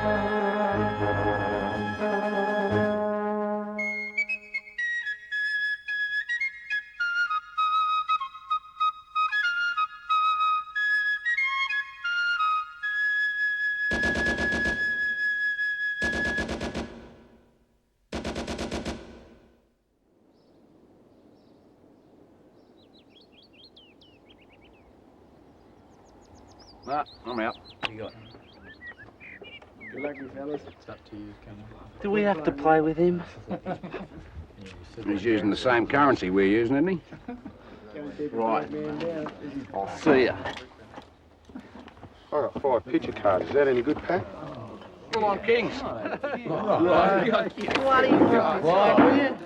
Nah, I'm out. What you got? Good luck, fellas. It's up to you, Cummins. Do we have to play with him? He's using the same currency we're using, isn't he? Right. I'll see ya. I got 5 picture cards. Is that any good, Pat? Come on, Kings. Bloody God. What are you?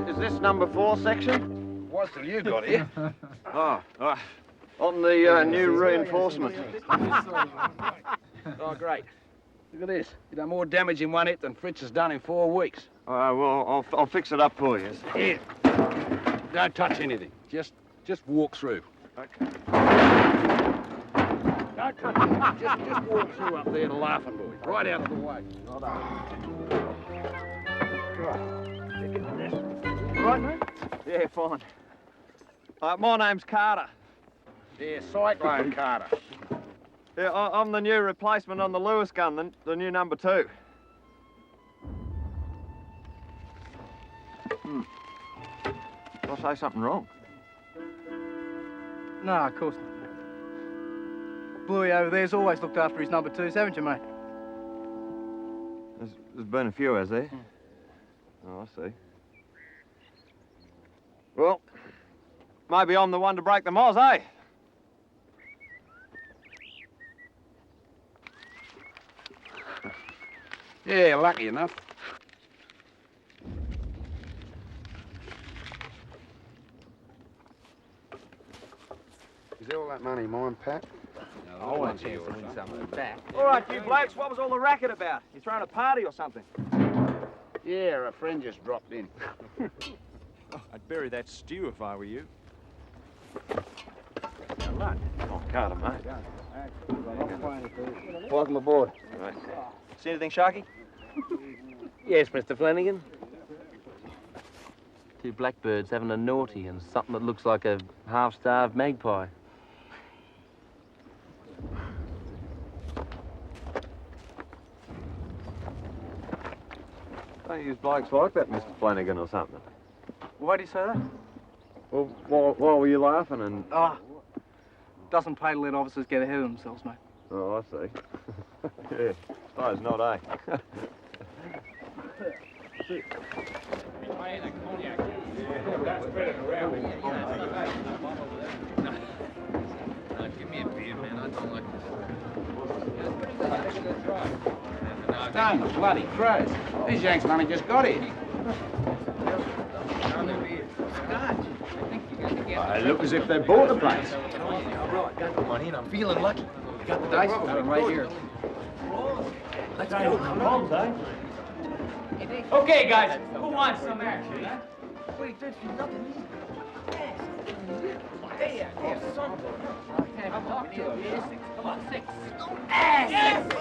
Is this number 4 section? What's till you got here? Oh, on the new reinforcement. Oh, great. Look at this. You done more damage in one hit than Fritz has done in 4 weeks. Well, I'll fix it up for you. Here. Don't touch anything. Just walk through. Okay. Don't touch anything. Just walk through up there to Laughing Boy. Right out of the way. Right, mate? Yeah, fine. My name's Carter. Yeah, Cyclone Carter. Yeah, I'm the new replacement on the Lewis gun, the new number 2. Did I say something wrong? No, of course not. Bluey over there's always looked after his number 2s, haven't you, mate? There's been a few, has there? Oh, I see. Well, maybe I'm the one to break the moz, eh? Yeah, lucky enough. Is all that money mine, Pat? I want you to win some of it back. All right, you blokes, what was all the racket about? You throwing a party or something? Yeah, a friend just dropped in. I'd bury that stew if I were you. Oh, Carter, mate. Welcome aboard. Right. See anything, Sharky? Yes, Mr. Flanagan. 2 blackbirds having a naughty and something that looks like a half-starved magpie. Don't use blokes like that, Mr. Flanagan, or something. Why do you say that? Well, why were you laughing and... Ah, doesn't pay to let officers get ahead of themselves, mate. Oh, I see. Yeah, suppose not, eh? Give me a beer, man. I don't like this. Damn the bloody crows. These Yanks only just got here. I look as if they bought the place. Right, got the money and I'm feeling lucky. You got the dice? Got them right here. Let's go. Bombs, eh? Okay, guys, who wants some action, huh? Wait, there's nothing. Come on, 6. Yes!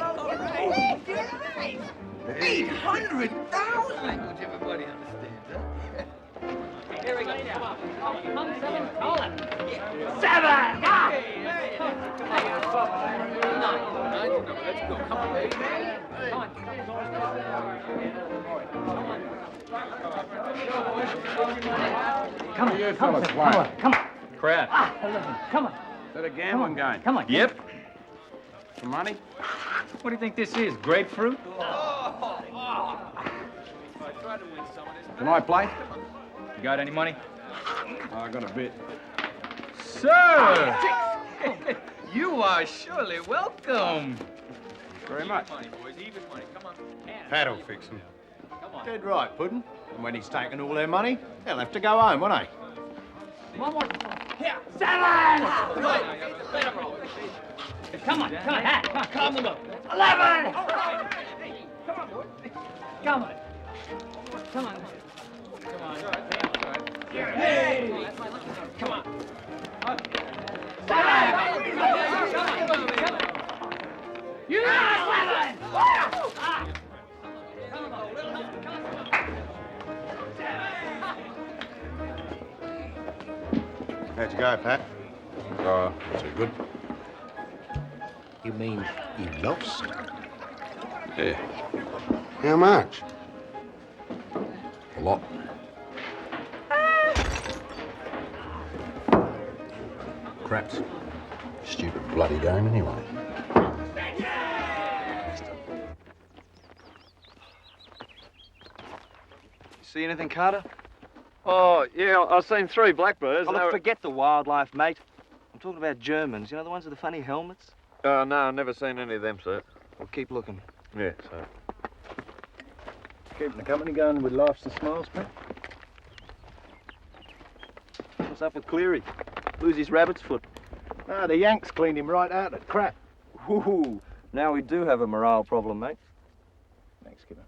800,000! Language everybody understands, huh? Here we go. Come on. Come 7, call it. 7! Ah! 9. Let's go. Come on, baby. Come on. Come on, you fellas playing. Come on. Crap. Come on. Is that a gambling game? Come on. Yep. For money? What do you think this is, grapefruit? Can I play? You got any money? I got a bit. Sir! You are surely welcome. Very much. Money, boys. Even money. Come on. Pat'll fix them. Come on. Dead right, Puddin'. And when he's taken all their money, they'll have to go home, won't they? One more. Here. 7! Come on, calm them up. 11! Come on. Hey! Come on. 7! You got 11! How'd you go, Pat? Oh, too good. You mean you lost? Yeah, How much? a lot. Craps. Stupid bloody game anyway. See anything, Carter? Oh, yeah, I've seen 3 blackbirds. Oh, They look, were- forget the wildlife, mate. I'm talking about Germans. You know the ones with the funny helmets? Oh, no, I've never seen any of them, sir. Well, keep looking. Yeah, sir. Keeping the company going with laughs and smiles, Pat? What's up with Cleary? Lose his rabbit's foot. Ah, the Yanks cleaned him right out of crap. Ooh, now we do have a morale problem, mate. Thanks, Skipper.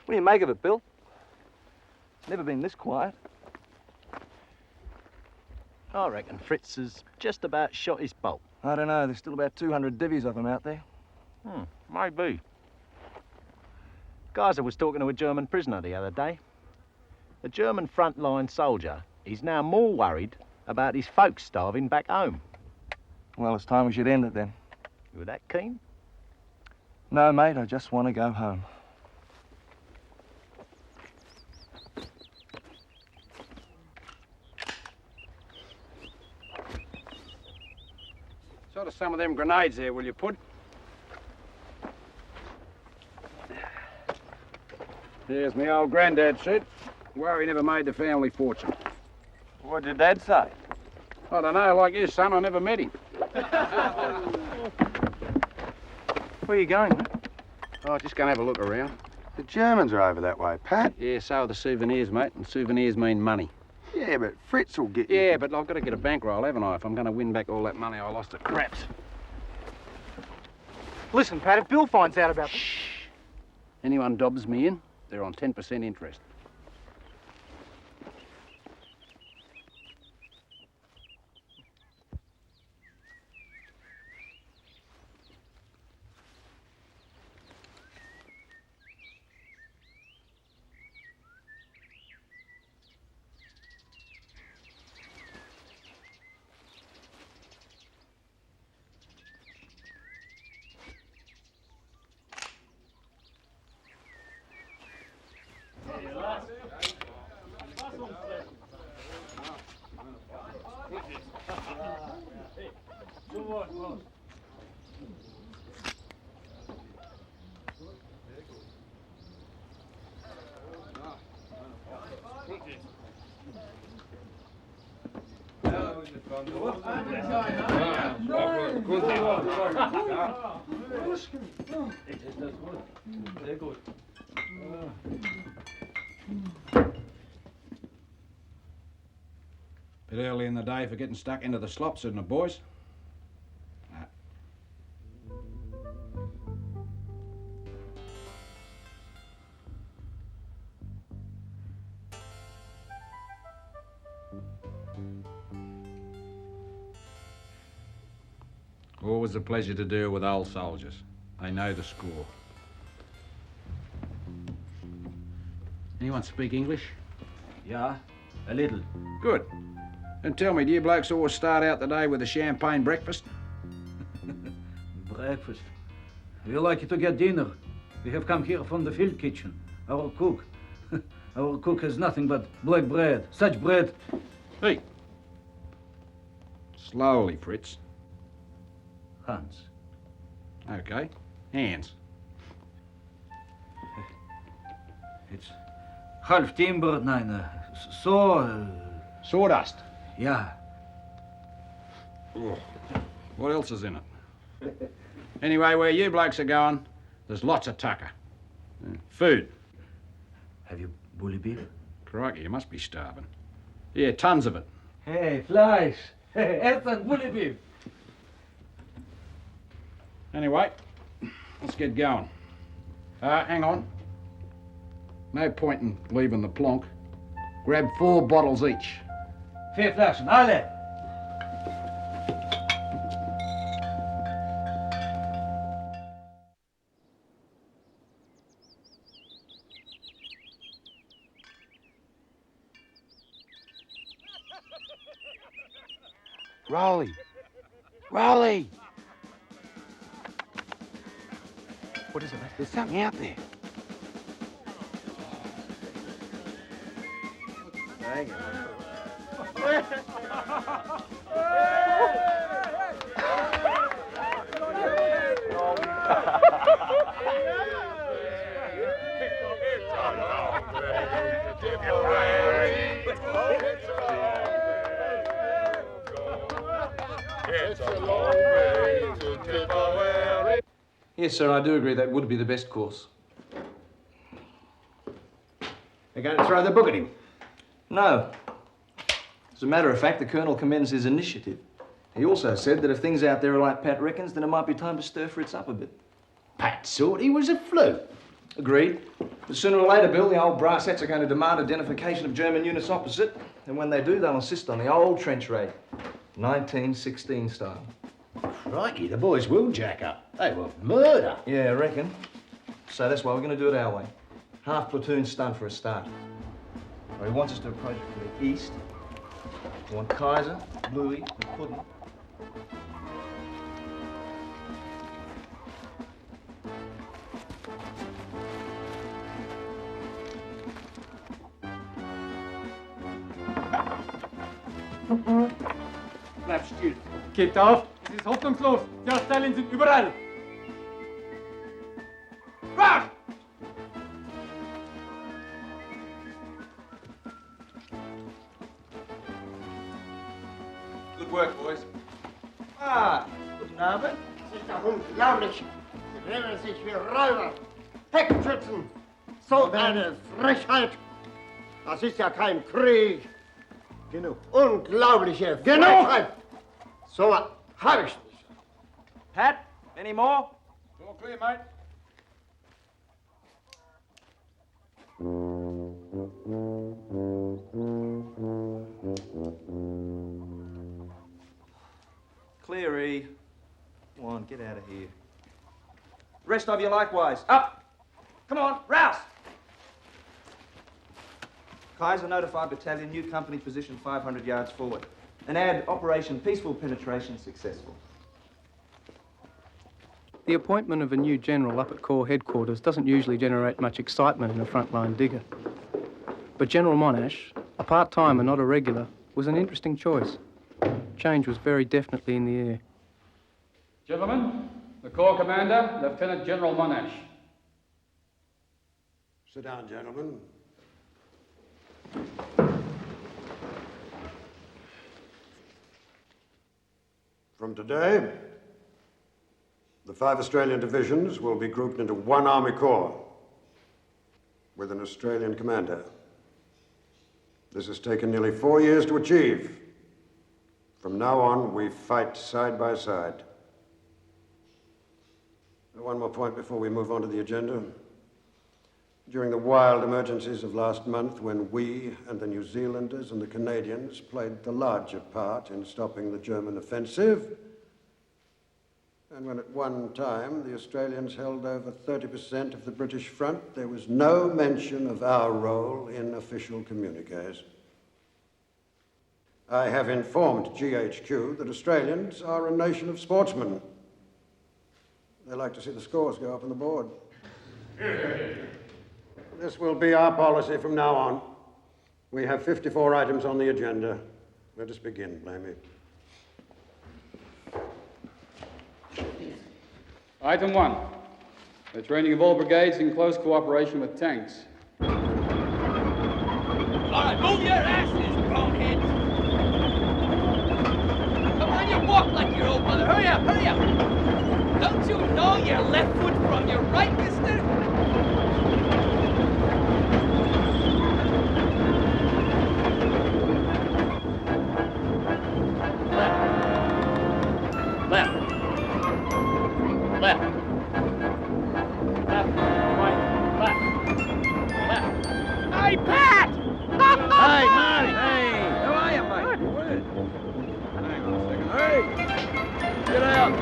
What do you make of it, Bill? Never been this quiet. I reckon Fritz has just about shot his bolt. I don't know. There's still about 200 divvies of them out there. Maybe. Geyser was talking to a German prisoner the other day. The German frontline soldier is now more worried about his folks starving back home. Well, it's time we should end it then. You were that keen? No, mate, I just want to go home. Sort of some of them grenades there, will you put? There's my old granddad said. Worry never made the family fortune. What did Dad say? I don't know, like his son, I never met him. Where are you going, mate? Oh, just gonna have a look around. The Germans are over that way, Pat. Yeah, so are the souvenirs, mate, and souvenirs mean money. Yeah, but Fritz will get you. Yeah, but I've got to get a bankroll, haven't I, if I'm gonna win back all that money I lost at craps. Listen, Pat, if Bill finds out about... Shh. Anyone dobs me in, they're on 10% interest. Bit early in the day for getting stuck into the slops, isn't it, boys? Always a pleasure to deal with old soldiers. They know the score. Anyone speak English? Yeah, a little. Good. And tell me, do you blokes always start out the day with a champagne breakfast? Breakfast. We like to get dinner. We have come here from the field kitchen. Our cook. Our cook has nothing but black bread. Such bread. Hey. Slowly, Fritz. Hans. Okay. Hands. It's half timber, nein, so... Sawdust. Yeah. Oh. What else is in it? Anyway, where you blokes are going, there's lots of tucker. Food. Have you bully beef? Crikey, you must be starving. Yeah, tons of it. Hey, Fleisch. Hey, Eltern bully beef. Anyway, let's get going. Hang on. No point in leaving the plonk. Grab 4 bottles each. 4 Flaschen, alle. Rolly! Rolly! What is it, mate? There's something out there. Hang on. Yes, sir, I do agree that would be the best course. They're going to throw the book at him. No. As a matter of fact, the Colonel commends his initiative. He also said that if things out there are like Pat reckons, then it might be time to stir Fritz up a bit. Pat thought he was a fluke. Agreed. But sooner or later, Bill, the old brass hats are going to demand identification of German units opposite. And when they do, they'll insist on the old trench raid. 1916 style. Crikey, the boys will jack up. They will murder. Yeah, I reckon. So that's why we're going to do it our way. Half platoon stun for a start. Well, he wants us to approach from the east. We want Kaiser, Louis, and Puddin. Bleib still. Gebt auf, es ist hoffnungslos. Die Australien sind überall. Rasch! Good work, boys. Ah, guten Abend. Das ist doch unglaublich. Sie nehmen sich wie Räuber, Heckschützen. So eine Frechheit. Das ist ja kein Krieg. Genug. Unglaubliche Frechheit. So was habe ich nicht. Pat, any more? It's all clear, mate. Cleary. Come on, get out of here. Rest of you likewise. Up! Come on, rouse! Kaiser notified battalion, new company position 500 yards forward. And add Operation Peaceful Penetration successful. The appointment of a new general up at Corps headquarters doesn't usually generate much excitement in a frontline digger. But General Monash, a part-time and not a regular, was an interesting choice. Change was very definitely in the air. Gentlemen, the Corps Commander, Lieutenant General Monash. Sit down, gentlemen. From today, the 5 Australian divisions will be grouped into one Army Corps with an Australian commander. This has taken nearly 4 years to achieve. From now on, we fight side by side. One more point before we move on to the agenda. During the wild emergencies of last month, when we and the New Zealanders and the Canadians played the larger part in stopping the German offensive, and when at one time the Australians held over 30% of the British front, there was no mention of our role in official communiques. I have informed GHQ that Australians are a nation of sportsmen. They like to see the scores go up on the board. This will be our policy from now on. We have 54 items on the agenda. Let us begin, Blamey. Item 1, the training of all brigades in close cooperation with tanks. All right, move your asses, boneheads. Come on, you walk like your old mother. Hurry up, hurry up. Don't you know your left foot from your right, mister? Left, right, left. Hey, Pat! Hey, Marty! Hey! How are you, mate? Word. Hang on a second. Hey! Get out!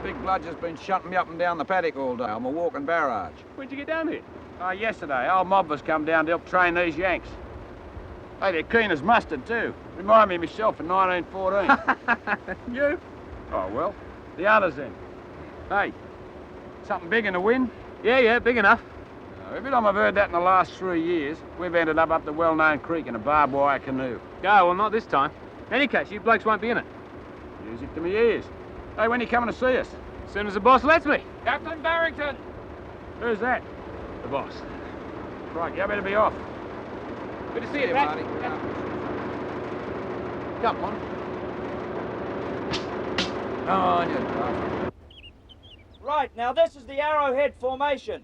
Big bludger's been shunting me up and down the paddock all day. I'm a walking barrage. When'd you get down here? Yesterday, old mobbers come down to help train these Yanks. Hey, they're keen as mustard, too. Remind me of myself in 1914. You? Oh, well, the others then. Hey, something big in the wind? Yeah, big enough. Every time I've heard that in the last 3 years, we've ended up the well-known creek in a barbed wire canoe. Oh, well, not this time. In any case, you blokes won't be in it. Music to me ears. Hey, when are you coming to see us? As soon as the boss lets me. Captain Barrington! Who's that? The boss. Crikey, I better be off. Good to see you, Pat. Come on. Come on, you bastard. Right, now this is the arrowhead formation.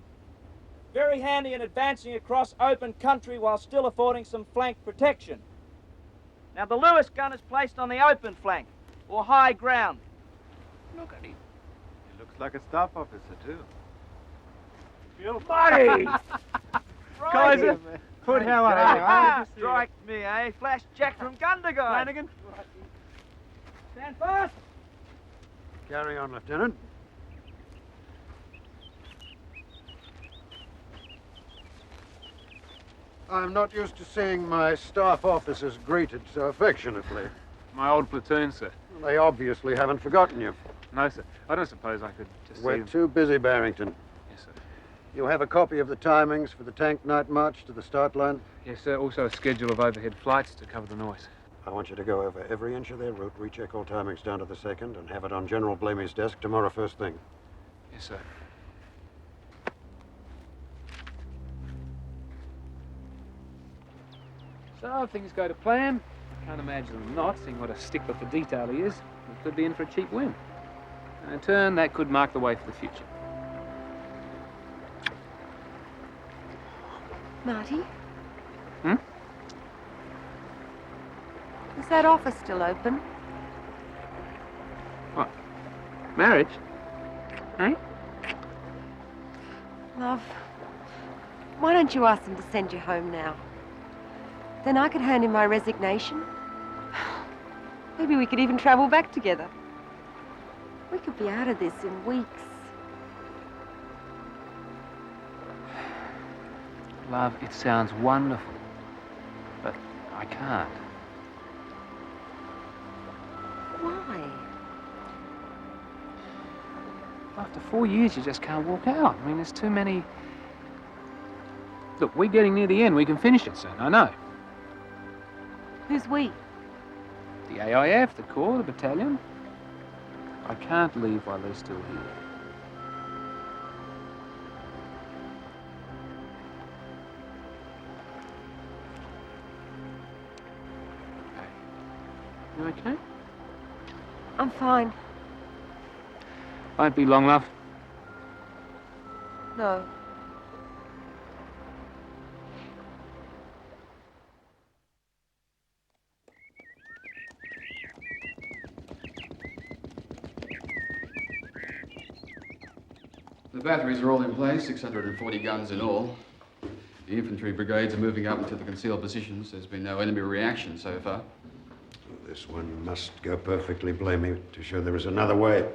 Very handy in advancing across open country while still affording some flank protection. Now the Lewis gun is placed on the open flank, or high ground. Look at him. He looks like a staff officer, too. You buddy! Kaiser, put how are you? Strike me, eh? Flash Jack from Gundagai. Flanagan? Stand fast! Carry on, Lieutenant. I'm not used to seeing my staff officers greeted so affectionately. My old platoon, sir. They obviously haven't forgotten you. No, sir. I don't suppose I could just see We're them. too busy, Barrington. Yes, sir. You'll have a copy of the timings for the tank night march to the start line? Yes, sir. Also a schedule of overhead flights to cover the noise. I want you to go over every inch of their route, recheck all timings down to the second, and have it on General Blamey's desk tomorrow first thing. Yes, sir. So, if things go to plan, I can't imagine them not, seeing what a stickler for detail he is. We could be in for a cheap win. And in turn, that could mark the way for the future. Marty? Hmm? Is that office still open? What? Marriage? Eh? Love, why don't you ask them to send you home now? Then I could hand in my resignation. Maybe we could even travel back together. We could be out of this in weeks. Love, it sounds wonderful, but I can't. Why? After 4 years, you just can't walk out. I mean, there's too many... Look, we're getting near the end. We can finish it soon, I know. Who's we? The AIF, the Corps, the battalion. I can't leave while they're still here. You okay? I'm fine. Won't be long, love. No. The batteries are all in place, 640 guns in all. The infantry brigades are moving up into the concealed positions. There's been no enemy reaction so far. This one must go perfectly, Blamey, to show there is another way.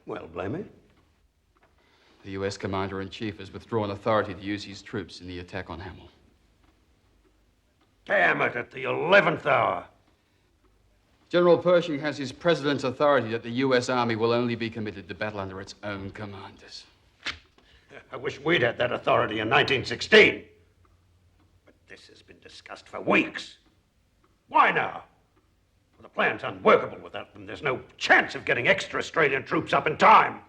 Well, Blamey? The U.S. Commander-in-Chief has withdrawn authority to use his troops in the attack on Hamel. Damn it, at the 11th hour. General Pershing has his president's authority that the U.S. Army will only be committed to battle under its own commanders. I wish we'd had that authority in 1916. But this has been discussed for weeks. Why now? Well, the plan's unworkable without them. There's no chance of getting extra Australian troops up in time.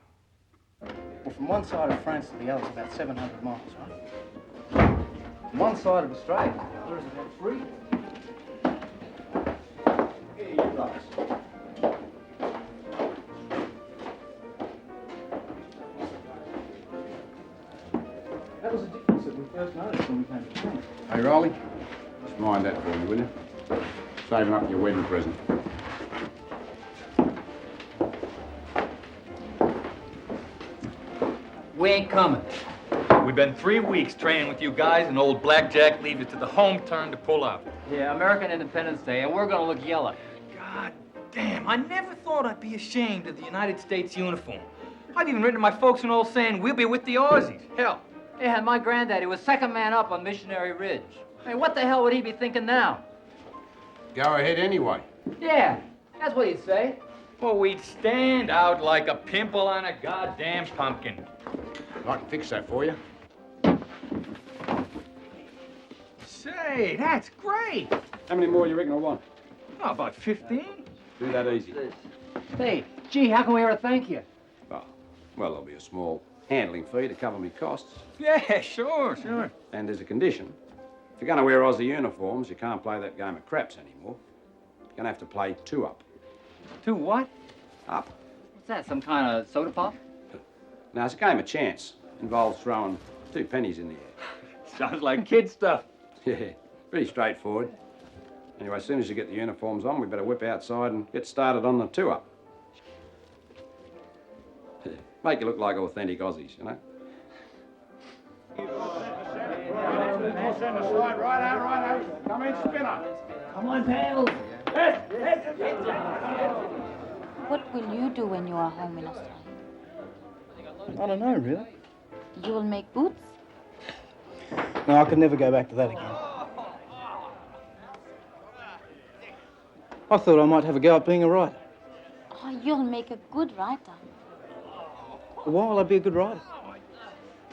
Well, from one side of France to the other is about 700 miles, right? From one side of Australia to the other is about 3. Here, you guys. That was a difference that we first noticed when we came to town. Hey, Riley, Mind that for me, will you? Saving up your wedding present. We ain't coming. We've been 3 weeks training with you guys, and old Blackjack leaves it to the home turn to pull out. Yeah, American Independence Day, and we're gonna look yellow. God damn, I never thought I'd be ashamed of the United States uniform. I've even written to my folks and all saying we'll be with the Aussies. Hell. Yeah, my granddaddy was second man up on Missionary Ridge. I mean, what the hell would he be thinking now? Go ahead anyway. Yeah, that's what he'd say. Well, we'd stand out like a pimple on a goddamn pumpkin. I can fix that for you. Say, that's great. How many more you reckon I want? Oh, about 15. Do that easy. Hey, gee, how can we ever thank you? Oh, well, there'll be a small handling fee to cover me costs. Yeah, sure. And there's a condition. If you're going to wear Aussie uniforms, you can't play that game of craps anymore. You're going to have to play 2 up. 2 what? Up. What's that, some kind of soda pop? Now, it's a game of chance. Involves throwing 2 pennies in the air. Sounds like kid stuff. Yeah, pretty straightforward. Anyway, as soon as you get the uniforms on, we better whip outside and get started on the 2 up. Make you look like authentic Aussies, you know? Right out. Come in, spinner. Come on, pals. What will you do when you are home in Australia? I don't know, really. You will make boots? No, I could never go back to that again. I thought I might have a go at being a writer. Oh, you'll make a good writer. Why will I be a good writer?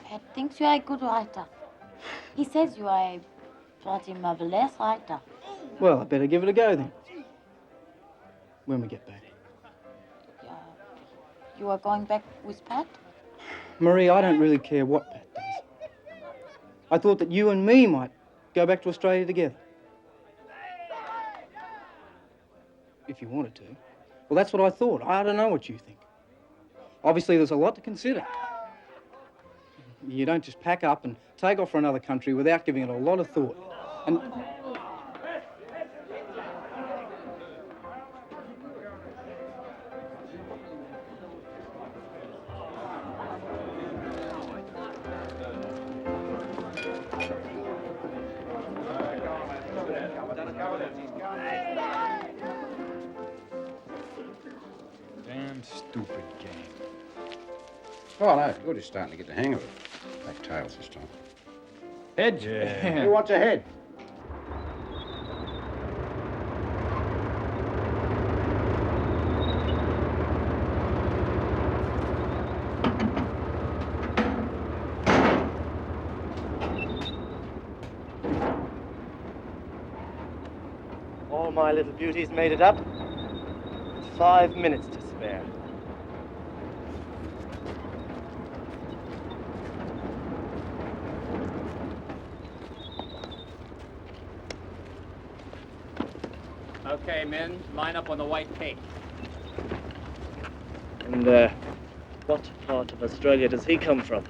Pat thinks you are a good writer. He says you are a pretty marvelous writer. Well, I better give it a go then. When we get back. You are going back with Pat? Marie, I don't really care what Pat does. I thought that you and me might go back to Australia together. If you wanted to. Well, that's what I thought. I don't know what you think. Obviously, there's a lot to consider. You don't just pack up and take off for another country without giving it a lot of thought. And... Damn stupid game. Oh, no, you're just starting to get the hang of it. Take tails this time. Head? Yeah. Who wants a head? All my little beauties made it up. With 5 minutes to spare. Okay, men, line up on the white cake. And, what part of Australia does he come from?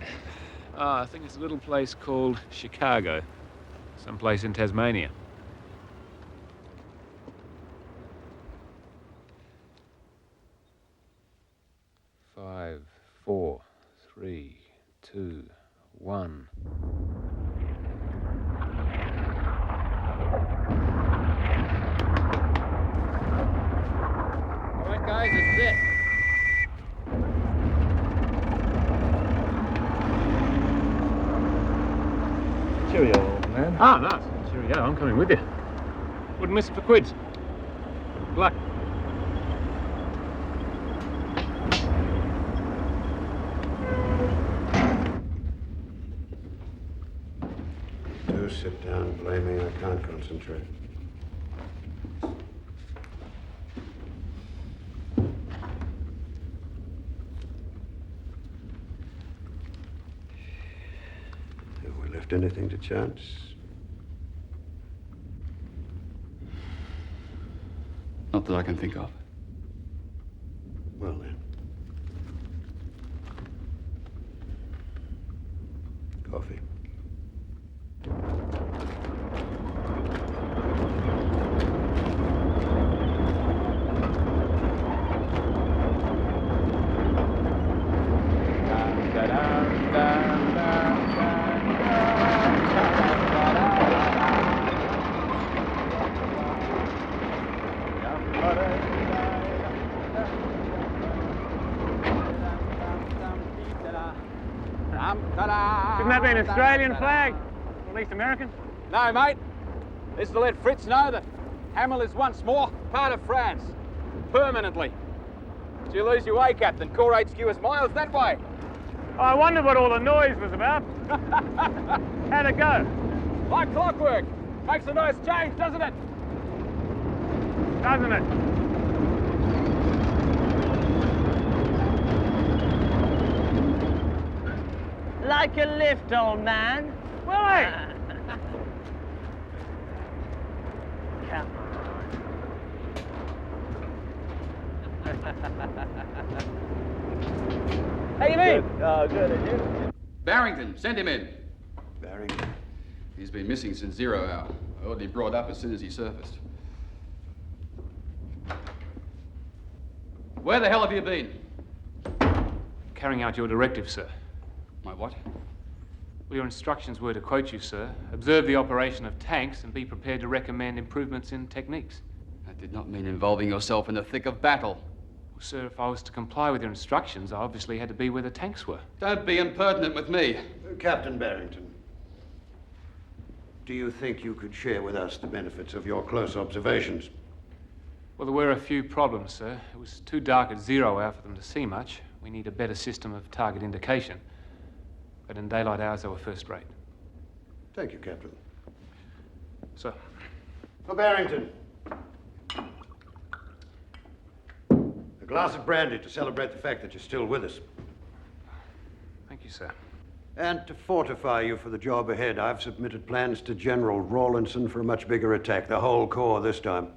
I think it's a little place called Chicago. Someplace in Tasmania. Five, 4, 3, 2, 1. All right, guys, this is it. Cheerio, old man. Ah, nice. Cheerio, I'm coming with you. Wouldn't miss it for quids. Good luck. Do sit down, blaming. I can't concentrate. Have we left anything to chance? Not that I can think of. Well, then. Coffee. flying Australian flag? At least American? No, mate. This is to let Fritz know that Hamel is once more part of France. Permanently. Did you lose your way, Captain? Corps HQ is miles that way. I wondered what all the noise was about. How'd it go? Like clockwork. Makes a nice change, doesn't it? Doesn't it? Like a lift, old man. Willie! Come How you been? Oh, good, and you? Barrington, send him in. Barrington? He's been missing since 0 hour. I ordered him brought up as soon as he surfaced. Where the hell have you been? Carrying out your directive, sir. My what? Well, your instructions were, to quote you, sir, observe the operation of tanks and be prepared to recommend improvements in techniques. That did not mean involving yourself in the thick of battle. Well, sir, if I was to comply with your instructions, I obviously had to be where the tanks were. Don't be impertinent with me. Captain Barrington, do you think you could share with us the benefits of your close observations? Well, there were a few problems, sir. It was too dark at 0 hour for them to see much. We need a better system of target indication. But in daylight hours, they were first rate. Thank you, Captain. Sir. For Barrington. A glass of brandy to celebrate the fact that you're still with us. Thank you, sir. And to fortify you for the job ahead, I've submitted plans to General Rawlinson for a much bigger attack, the whole corps this time.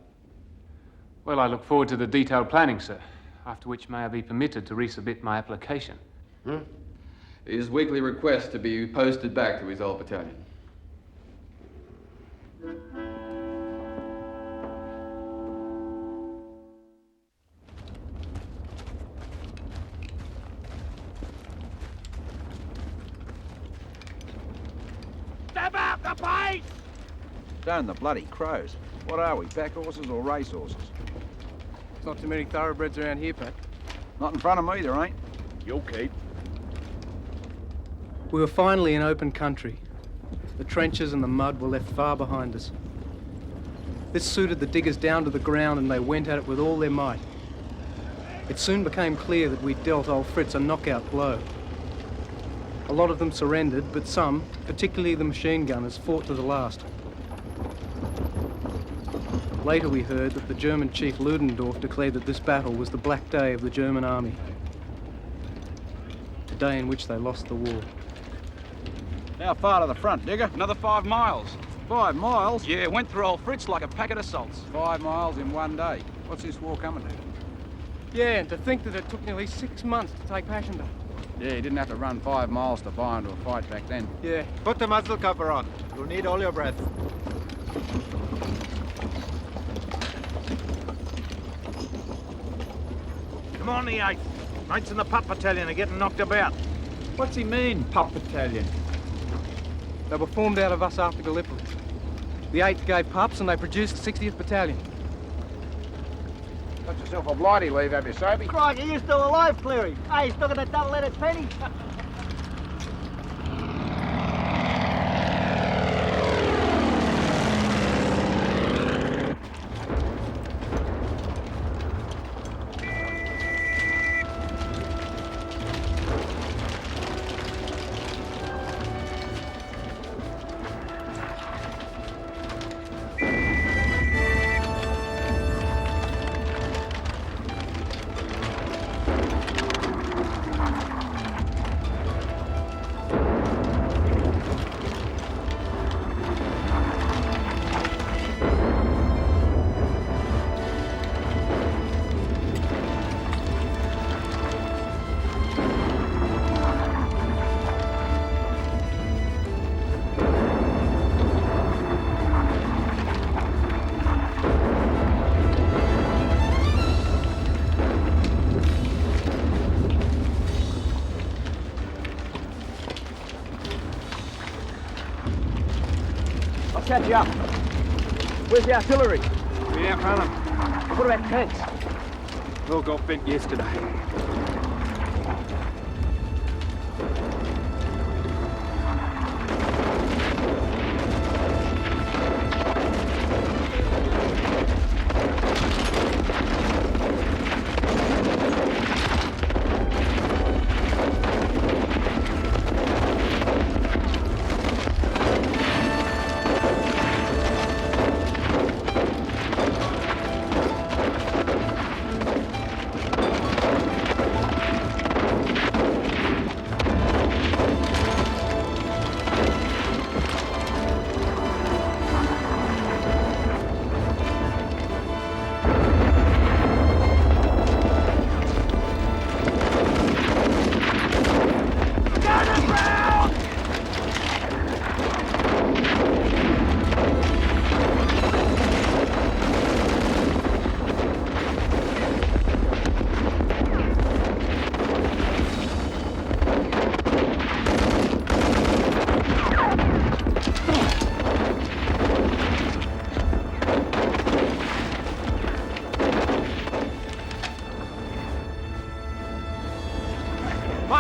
Well, I look forward to the detailed planning, sir. After which, may I be permitted to resubmit my application? His weekly request to be posted back to his old battalion. Step out the pace! Down the bloody crows. What are we, pack horses or race horses? There's not too many thoroughbreds around here, Pat. Not in front of me, there ain't. You'll keep. We were finally in open country. The trenches and the mud were left far behind us. This suited the diggers down to the ground, and they went at it with all their might. It soon became clear that we'd dealt old Fritz a knockout blow. A lot of them surrendered, but some, particularly the machine gunners, fought to the last. Later we heard that the German chief Ludendorff declared that this battle was the Black Day of the German army. The day in which they lost the war. How far to the front, Digger? Another 5 miles. 5 miles? Yeah, went through old Fritz like a packet of salts. 5 miles in one day. What's this war coming to? Yeah, and to think that it took nearly 6 months to take Passchendaele. Yeah, you didn't have to run 5 miles to buy into a fight back then. Yeah. Put the muzzle cover on. You'll need all your breath. Come on, the 8th. Mates in the pup battalion are getting knocked about. What's he mean, pup battalion? They were formed out of us after Gallipoli. The 8th gave pups and they produced the 60th Battalion. Got yourself a blighty leave, have you, Soapy? Crikey, you're still alive, Cleary. Hey, still got that double-leaded penny. Catch you up. Where's the artillery? We outrun them. What about tanks? All got bent yesterday.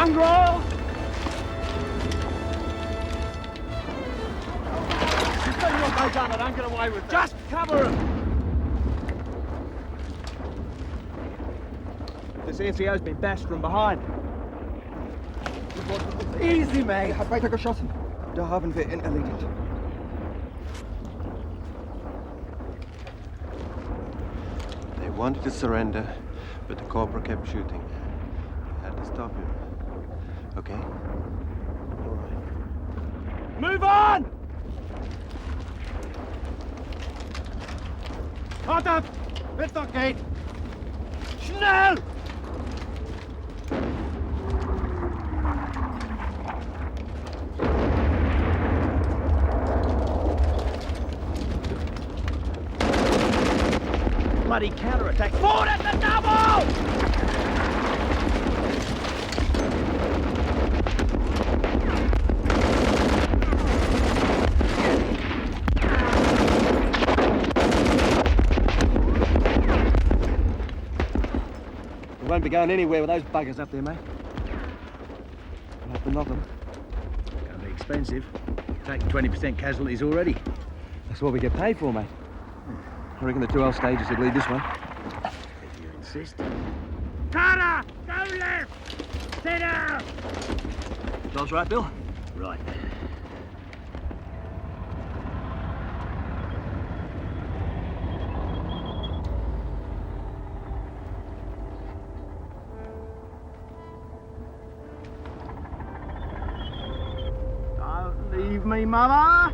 Mongrels! What they done? I don't get away with that. Just cover them! This NCO's been bashed from behind. Easy, mate. Er hat weiter geschossen. Da haben wir ihn erledigt. They wanted to surrender, but the corporal kept shooting. I had to stop him. Okay? All right. Move on! Halt ab! Wenn's doch geht! Schnell! Bloody counterattack. Forward at the double! We won't be going anywhere with those buggers up there, mate. We'll have to knock them. Gonna be expensive. Taking 20% casualties already. That's what we get paid for, mate. I reckon the 2L stages would lead this way. If you insist. Carter! Go left! Sit down! Job's right, Bill? Right. Don't leave me, Mama!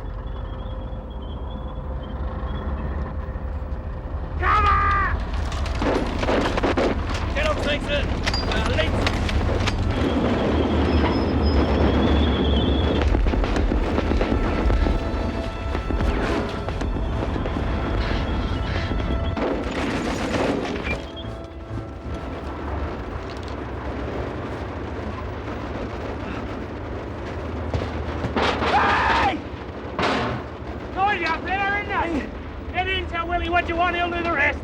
Get up, Dixon! Let's... Hey! Noisy up there, isn't it? Get in, tell Willie what you want, he'll do the rest.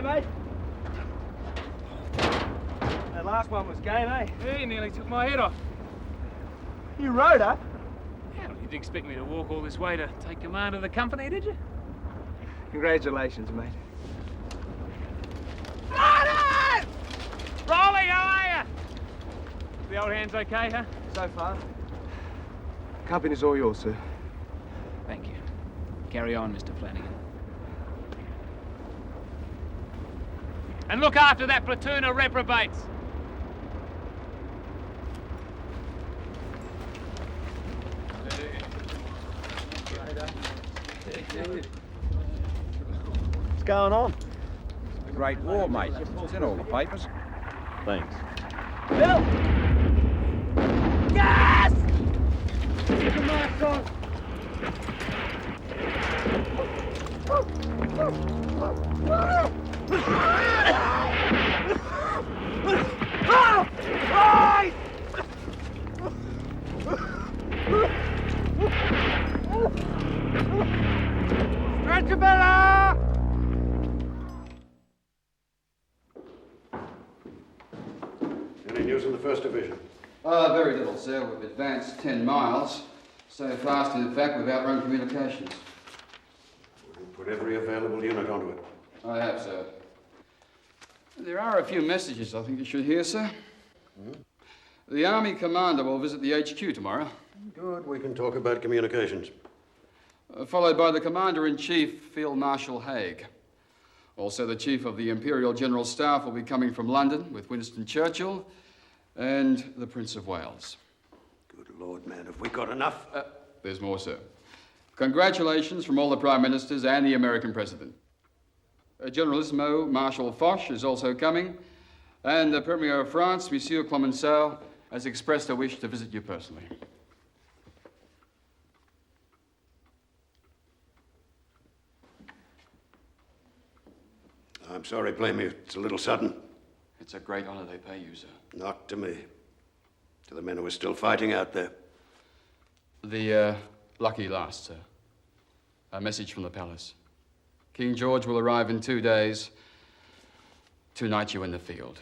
Mate. That last one was game, eh? He nearly took my head off. You rode up? Yeah, you didn't expect me to walk all this way to take command of the company, did you? Congratulations, mate. Marty! Rolly, how are you? The old hands okay, huh? So far. Company's all yours, sir. Thank you. Carry on, Mr. Flanagan. And look after that platoon of reprobates. What's going on? The Great War, mate. It's in all the papers. Thanks. Bill! Gas! Keep the mask on! Right! Stretchabella! Any news in the 1st Division? Very little, sir. We've advanced 10 miles. So fast, in fact, we've outrun communications. Put every available unit onto it. I have, sir. There are a few messages I think you should hear, sir. The Army Commander will visit the HQ tomorrow. Good, we can talk about communications. Followed by the Commander-in-Chief, Field Marshal Haig. Also, the Chief of the Imperial General Staff will be coming from London with Winston Churchill and the Prince of Wales. Good Lord, man, have we got enough? There's more, sir. Congratulations from all the Prime Ministers and the American President. Generalissimo Marshal Foch is also coming, and the Premier of France, Monsieur Clemenceau, has expressed a wish to visit you personally. I'm sorry, blame you. It's a little sudden. It's a great honor they pay you, sir. Not to me. To the men who are still fighting out there. The lucky last, sir. A message from the palace. King George will arrive in 2 days to knight you in the field.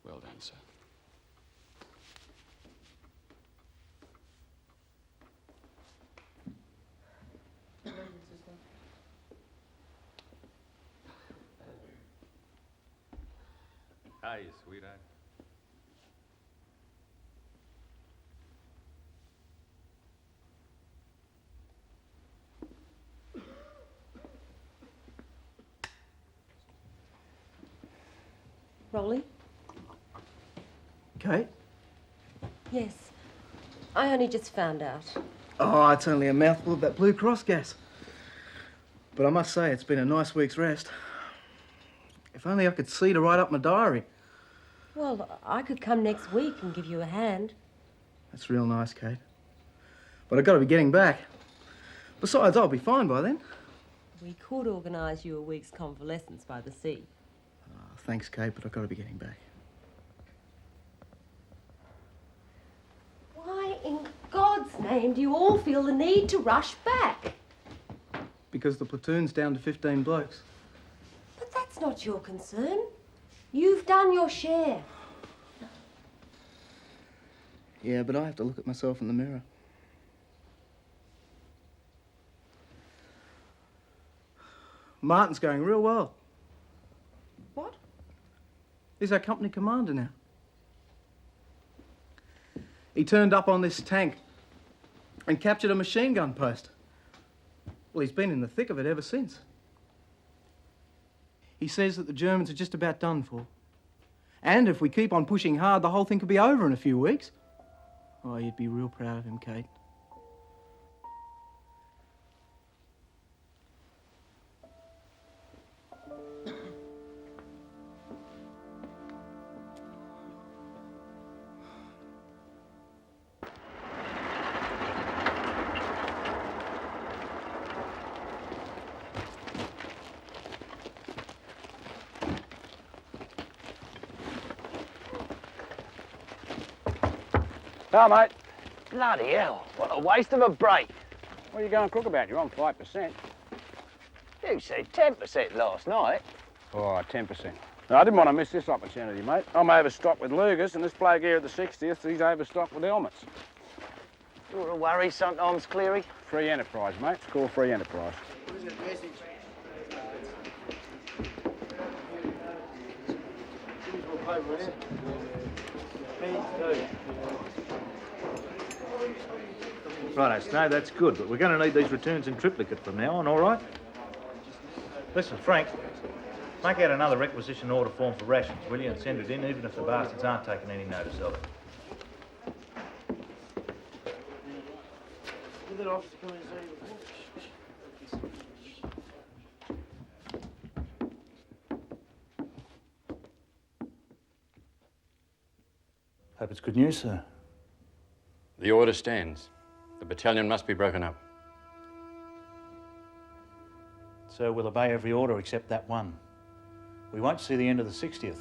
Well done, sir. Hi, sweetheart. Rolly? Kate? Yes. I only just found out. Oh, it's only a mouthful of that Blue Cross gas. But I must say, it's been a nice week's rest. If only I could see to write up my diary. Well, I could come next week and give you a hand. That's real nice, Kate. But I've got to be getting back. Besides, I'll be fine by then. We could organise you a week's convalescence by the sea. Thanks, Kate, but I've got to be getting back. Why in God's name do you all feel the need to rush back? Because the platoon's down to 15 blokes. But that's not your concern. You've done your share. Yeah, but I have to look at myself in the mirror. Martin's going real well. What? He's our company commander now. He turned up on this tank and captured a machine gun post. Well, he's been in the thick of it ever since. He says that the Germans are just about done for. And if we keep on pushing hard, the whole thing could be over in a few weeks. Oh, you'd be real proud of him, Kate. Now, mate. Bloody hell, what a waste of a break. What are you going crook about? You're on 5%. You said 10% last night. All right, 10%. Now, I didn't want to miss this opportunity, mate. I'm overstocked with Lugers, and this bloke here at the 60th, he's overstocked with helmets. You're a worry sometimes, Cleary. Free enterprise, mate. It's called free enterprise. Righto, Snow, that's good, but we're going to need these returns in triplicate from now on, all right? Listen, Frank, make out another requisition order form for rations, will you, and send it in, even if the bastards aren't taking any notice of it. Hope it's good news, sir. The order stands. The battalion must be broken up. So we'll obey every order except that one. We won't see the end of the 60th.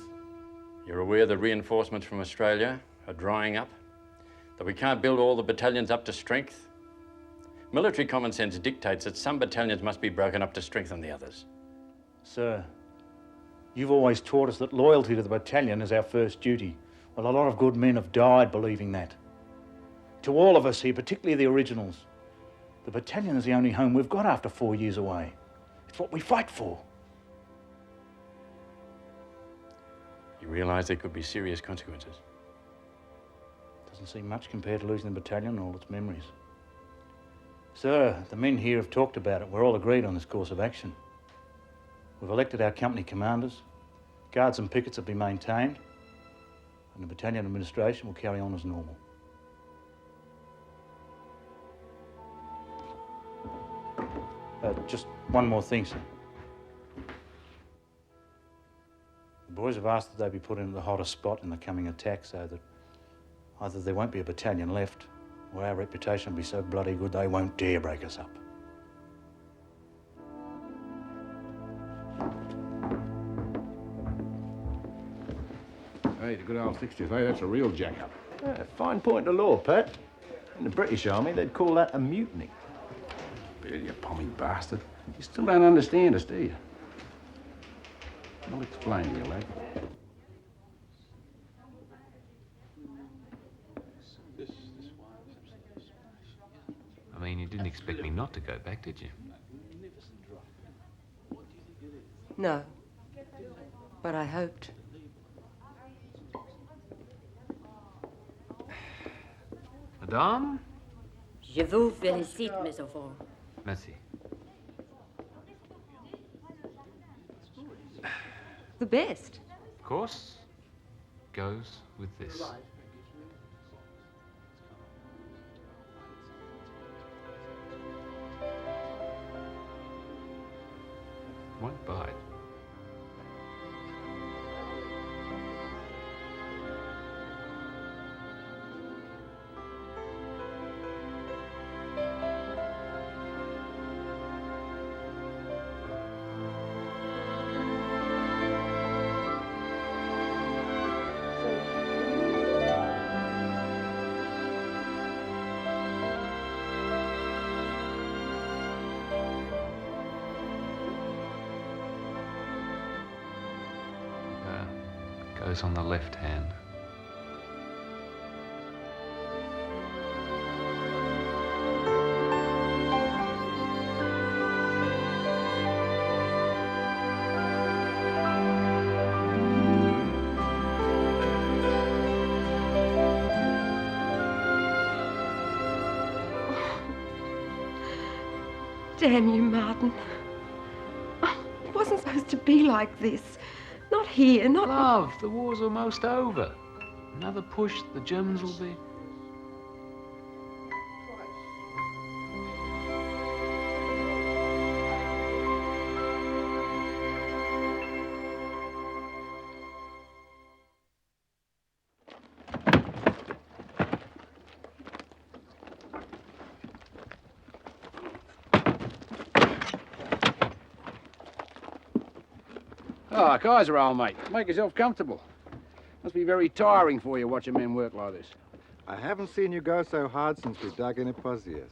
You're aware the reinforcements from Australia are drying up? That we can't build all the battalions up to strength? Military common sense dictates that some battalions must be broken up to strengthen the others. Sir, you've always taught us that loyalty to the battalion is our first duty. Well, a lot of good men have died believing that. To all of us here, particularly the originals, The battalion is the only home we've got after 4 years away. It's what we fight for. You realise there could be serious consequences? Doesn't seem much compared to losing the battalion and all its memories. Sir, the men here have talked about it. We're all agreed on this course of action. We've elected our company commanders. Guards and pickets will be maintained. And the battalion administration will carry on as normal. Just one more thing, sir. The boys have asked that they be put into the hottest spot in the coming attack so that either there won't be a battalion left or our reputation will be so bloody good they won't dare break us up. Hey, the good old 60th, hey, that's a real jack-up. Yeah, fine point of law, Pat. In the British Army, they'd call that a mutiny. Bill, you pommy bastard. You still don't understand us, do you? I'll explain to you, lad. I mean, you didn't expect me not to go back, did you? No. But I hoped. Madame? Je vous félicite, mes enfants. Merci. The best. Of course, goes with this. Won't bite. Goes on the left hand. Damn you, Martin. It wasn't supposed to be like this. Not here, not... Love, the war's almost over. Another push, the Germans will be... Ah, Kaiser, old mate. Make yourself comfortable. Must be very tiring for you watching men work like this. I haven't seen you go so hard since we dug in at Pozias.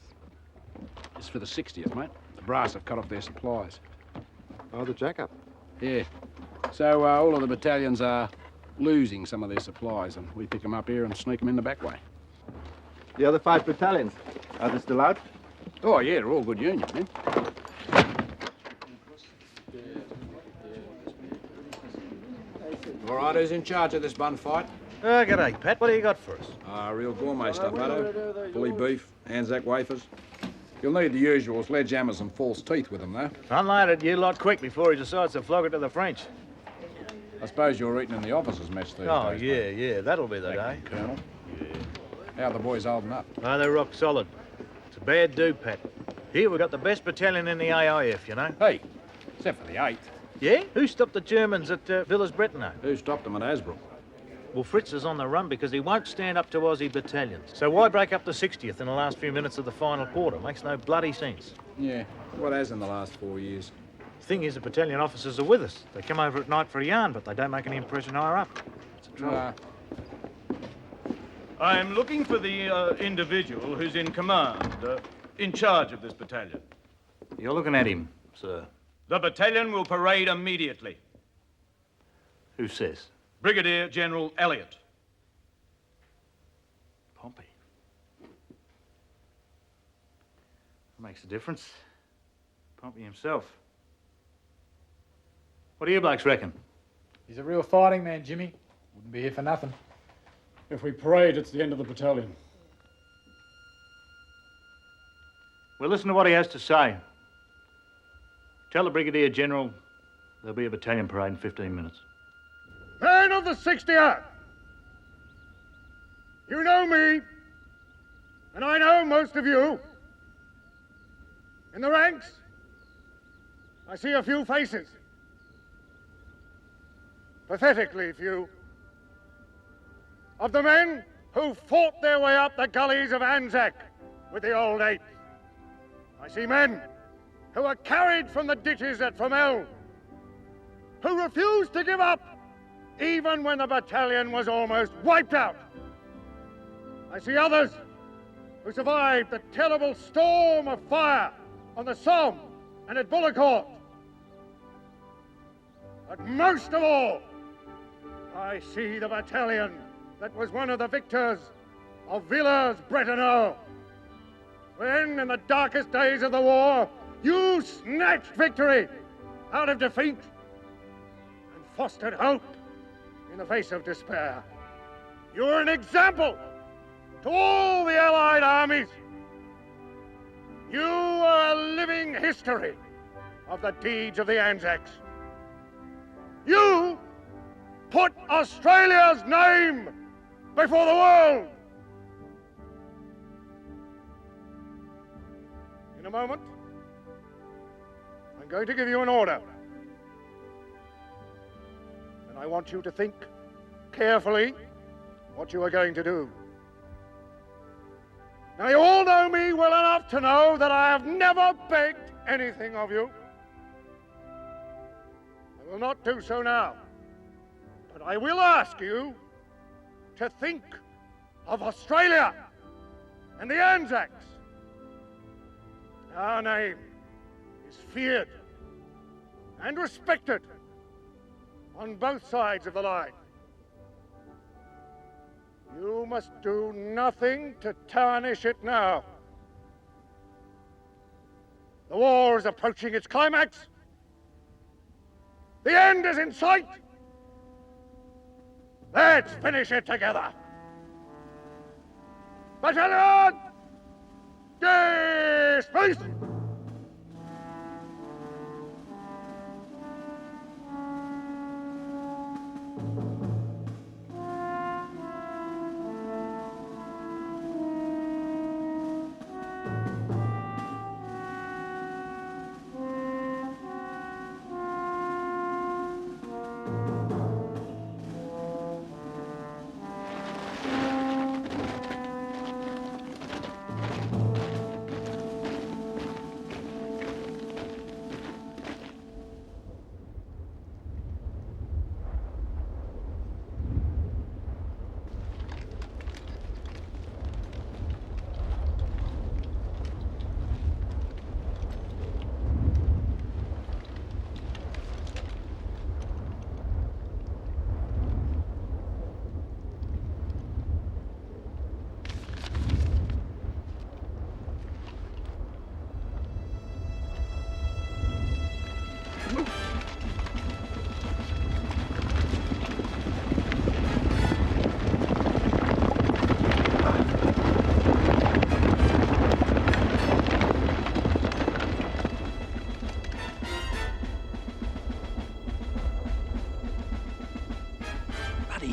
It's for the 60th, mate. The brass have cut off their supplies. Oh, the jack-up? Yeah. So all of the battalions are losing some of their supplies, and we pick them up here and sneak them in the back way. The other 5 battalions, are they still out? Oh, yeah, they're all good union, men. All right, who's in charge of this bun fight? G'day, Pat. What do you got for us? Real gourmet stuff, Hutto. Bully beef, Anzac wafers. You'll need the usual sledgehammers and false teeth with them, though. Unload it, you lot, quick before he decides to flog it to the French. I suppose you're eating in the officers' mess these Oh, days, yeah, that'll be the day. Colonel. Yeah. How are the boys holding up? Oh, they're rock solid. It's a bad do, Pat. Here, we've got the best battalion in the AIF, you know. Hey, except for the 8th. Yeah? Who stopped the Germans at Villers-Bretonneux? Who stopped them at Asbrook? Well, Fritz is on the run because he won't stand up to Aussie battalions. So why break up the 60th in the last few minutes of the final quarter? Makes no bloody sense. Yeah, what has in the last 4 years? The thing is, the battalion officers are with us. They come over at night for a yarn, but they don't make any impression higher up. It's a trouble. I'm looking for the individual who's in command, in charge of this battalion. You're looking at him, sir. The battalion will parade immediately. Who says? Brigadier General Elliott. Makes a difference. Pompey himself. What do you blokes reckon? He's a real fighting man, Jimmy. Wouldn't be here for nothing. If we parade, it's the end of the battalion. Well, listen to what he has to say. Tell the Brigadier General there'll be a battalion parade in 15 minutes. Men of the 60th! You know me, and I know most of you. In the ranks, I see a few faces. Pathetically few. Of the men who fought their way up the gullies of Anzac with the old Eighth. I see men who were carried from the ditches at Fromelles, who refused to give up even when the battalion was almost wiped out. I see others who survived the terrible storm of fire on the Somme and at Bullecourt. But most of all, I see the battalion that was one of the victors of Villers-Bretonneux, when, in the darkest days of the war, you snatched victory out of defeat and fostered hope in the face of despair. You're an example to all the Allied armies. You are a living history of the deeds of the Anzacs. You put Australia's name before the world. In a moment, I'm going to give you an order. And I want you to think carefully what you are going to do. Now, you all know me well enough to know that I have never begged anything of you. I will not do so now. But I will ask you to think of Australia and the Anzacs. Our name is feared and respected on both sides of the line. You must do nothing to tarnish it now. The war is approaching its climax. The end is in sight. Let's finish it together. Battalion, dismiss!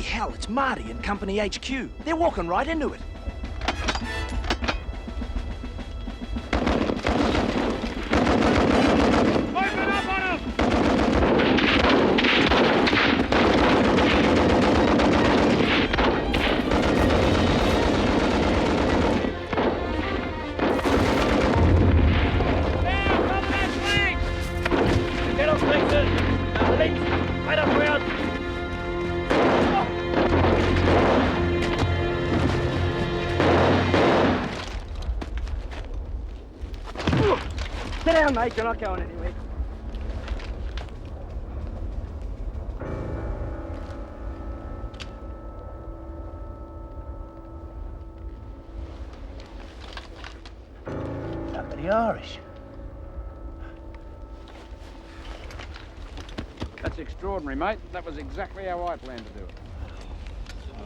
Hell, it's Marty and Company HQ. They're walking right into it. Open up on them! Down, cover that flank! Get off, Nixon! Links, right up around. Sit down, mate. You're not going anywhere. Somebody The Irish. That's extraordinary, mate. That was exactly how I planned to do it.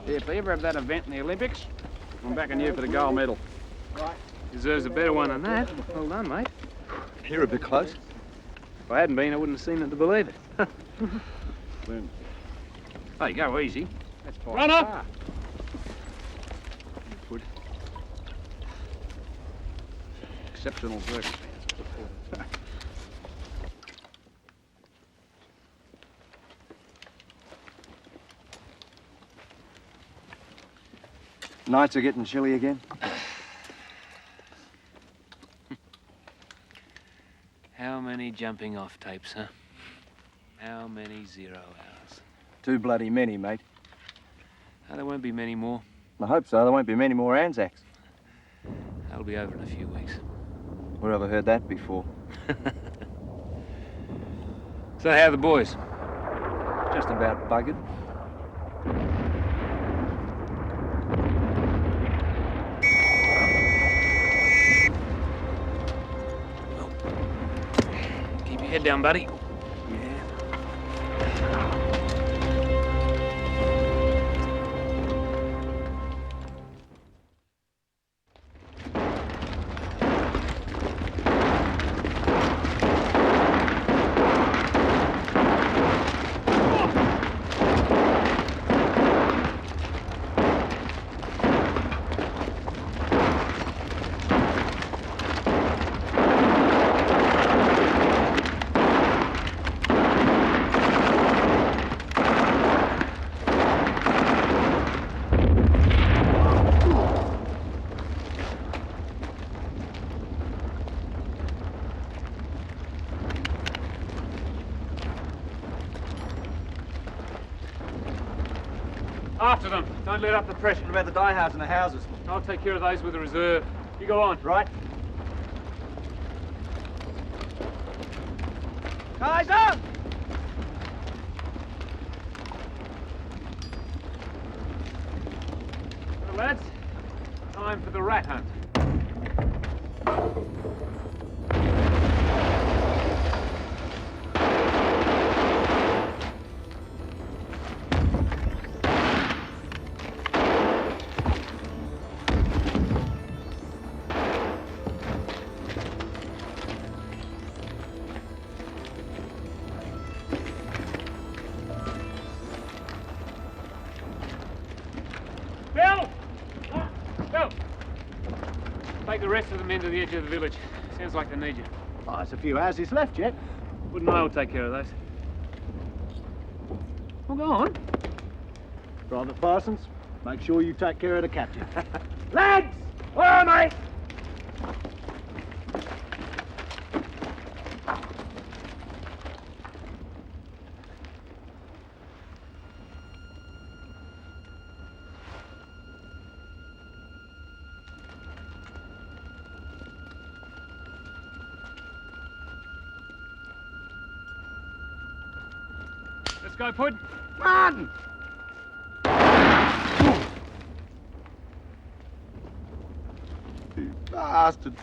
Yeah, if they ever have that event in the Olympics, I'm backing you for the gold medal. Right. Deserves a better one than that. Well done, mate. You're a bit close. If I hadn't been, I wouldn't have seen it to believe it. Hey, go easy. That's quite Run up! far. Good. Exceptional circumstances. Nights are getting chilly again. How many jumping off tapes, huh? How many 0 hours? Too bloody many, mate. Oh, there won't be many more. I hope so. There won't be many more Anzacs. That'll be over in a few weeks. Where have I heard that before? So how are the boys? Just about buggered. Keep your head down, buddy. After them. Don't let up the pressure. What about the die halves and the houses? I'll take care of those with a reserve. You go on. Right. Eyes up! Well, lads, time for the rat hunt. Take the rest of them into the edge of the village. Sounds like they need you. Oh, there's a few houses left yet. Wouldn't I will take care of those? Well, go on. Private Parsons, make sure you take care of the captain. Lads! Where am I? Let's go, Pud. Run! You bastard.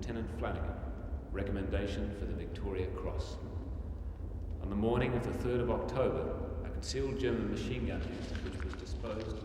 Lieutenant Flanagan, recommendation for the Victoria Cross. On the morning of the 3rd of October, a concealed German machine gun unit, which was disposed of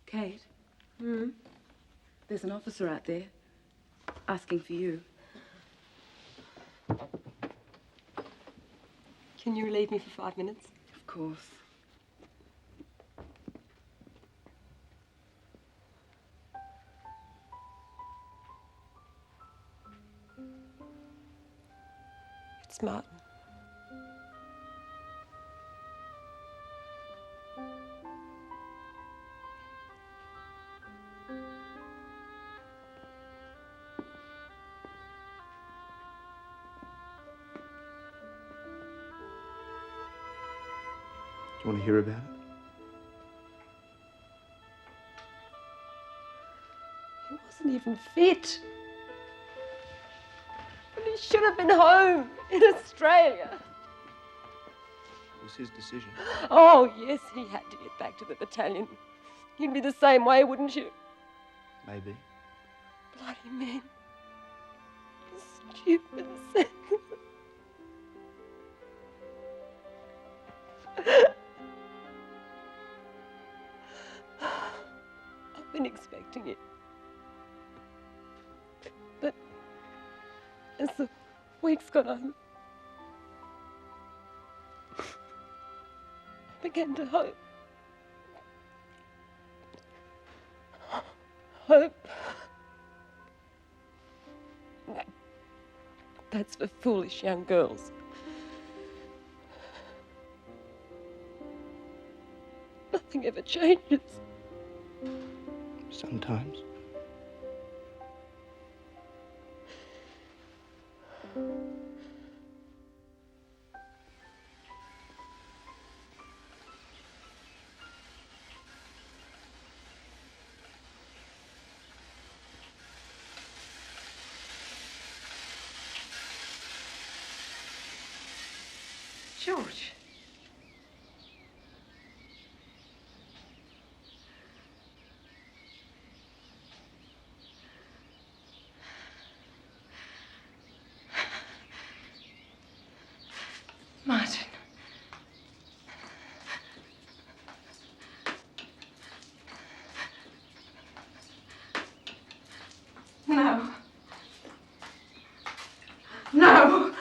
Kate? There's an officer out there asking for you. Can you relieve me for 5 minutes? Of course. It's Martin. Do you want to hear about it? He wasn't even fit. And he should have been home in Australia. It was his decision. Oh, yes, he had to get back to the battalion. You'd be the same way, wouldn't you? Maybe. Bloody men. Stupid sense. I've been expecting it. But as the weeks got on, I began to hope. Hope. That's for foolish young girls. Nothing ever changes. Sometimes. George. Martin. No. No!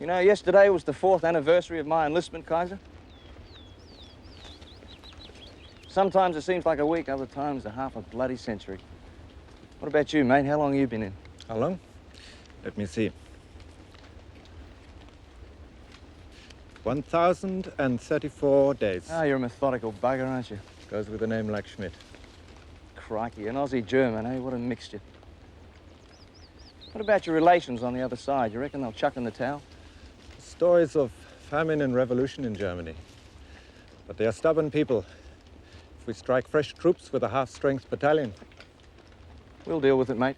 You know, yesterday was the 4th anniversary of my enlistment, Kaiser. Sometimes it seems like a week, other times a half a bloody century. What about you, mate? How long have you been in? How long? Let me see. 1,034 days. Ah, you're a methodical bugger, aren't you? Goes with a name like Schmidt. Crikey, an Aussie-German, eh? What a mixture. What about your relations on the other side? You reckon they'll chuck in the towel? Stories of famine and revolution in Germany. But they are stubborn people. If we strike fresh troops with a half-strength battalion. We'll deal with it, mate.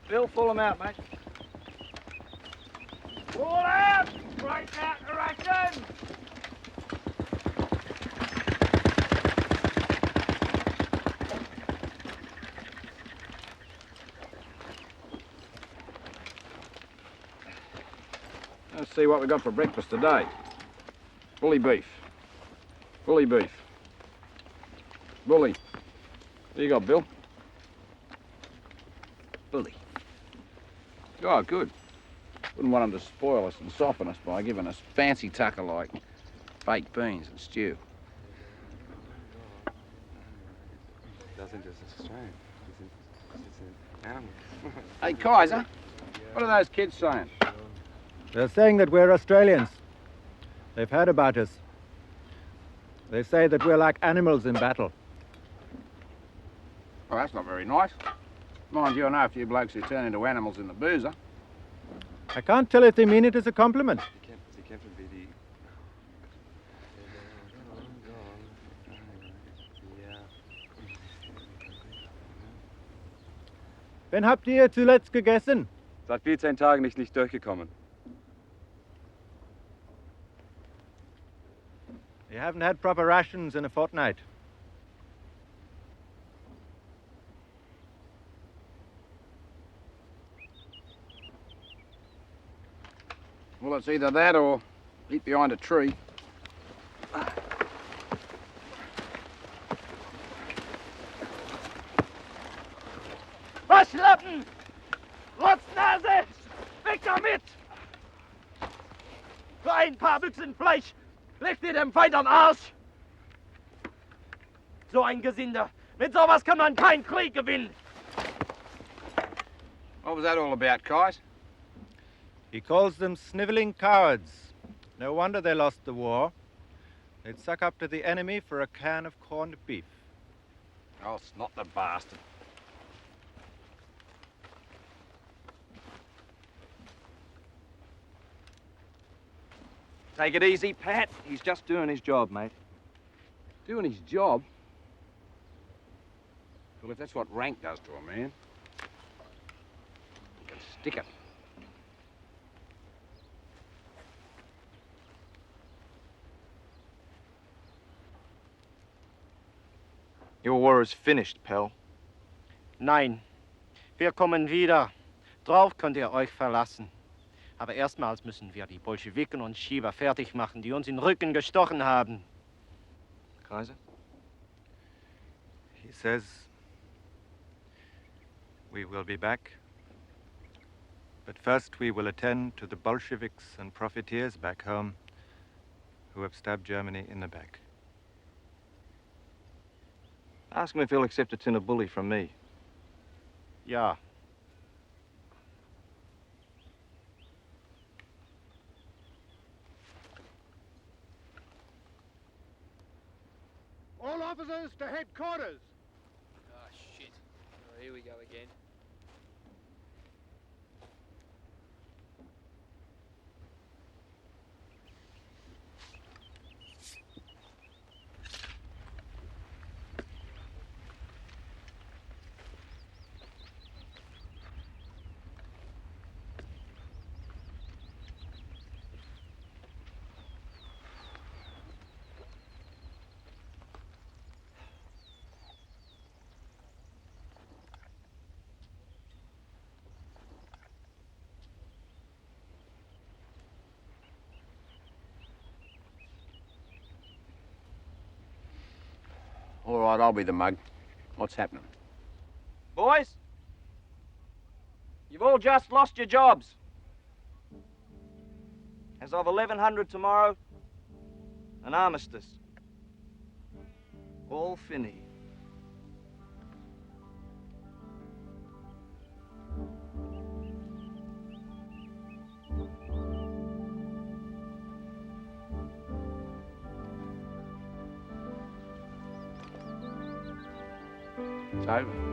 Bill, pull them out, mate. Pull out! Break out the ration! Let's see what we got for breakfast today. Bully beef. Bully beef. Bully. What you got, Bill? bully. Oh, good. Wouldn't want him to spoil us and soften us by giving us fancy tucker like baked beans and stew. Doesn't just Australian. It's an animal. Hey, Kaiser, what are those kids saying? They're saying that we're Australians. They've heard about us. They say that we're like animals in battle. Well, that's not very nice. Mind you, I know a few blokes who turn into animals in the boozer. I can't tell if they mean it as a compliment. Sie kämpfen wie die... Wann habt ihr zuletzt gegessen? Seit 14 Tagen nicht durchgekommen. You haven't had proper rations in a fortnight. Well, it's either that or eat behind a tree. Waschlappen! Rotznase! Weg damit! Für ein paar Büchsen Fleisch legt ihr dem Feind am Arsch! So ein Gesinde! Mit sowas kann man keinen Krieg gewinnen! What was that all about, Kais? He calls them snivelling cowards. No wonder they lost the war. They'd suck up to the enemy for a can of corned beef. Oh, snot the bastard. Take it easy, Pat. He's just doing his job, mate. Doing his job? Well, if that's what rank does to a man, you can stick it. Your war is finished, pal. Nein, wir kommen wieder. Drauf könnt ihr euch verlassen. Aber erstmals müssen wir die Bolschewiken und Schieber fertig machen, die uns in den Rücken gestochen haben. Kaiser? He says we will be back. But first we will attend to the Bolsheviks and profiteers back home who have stabbed Germany in the back. Ask him if he'll accept a tin of bully from me. Ja. All officers to headquarters. Oh, shit. Oh, here we go again. All right, I'll be the mug. What's happening? Boys, you've all just lost your jobs. As of 1100 tomorrow, an armistice. All finny. It's over.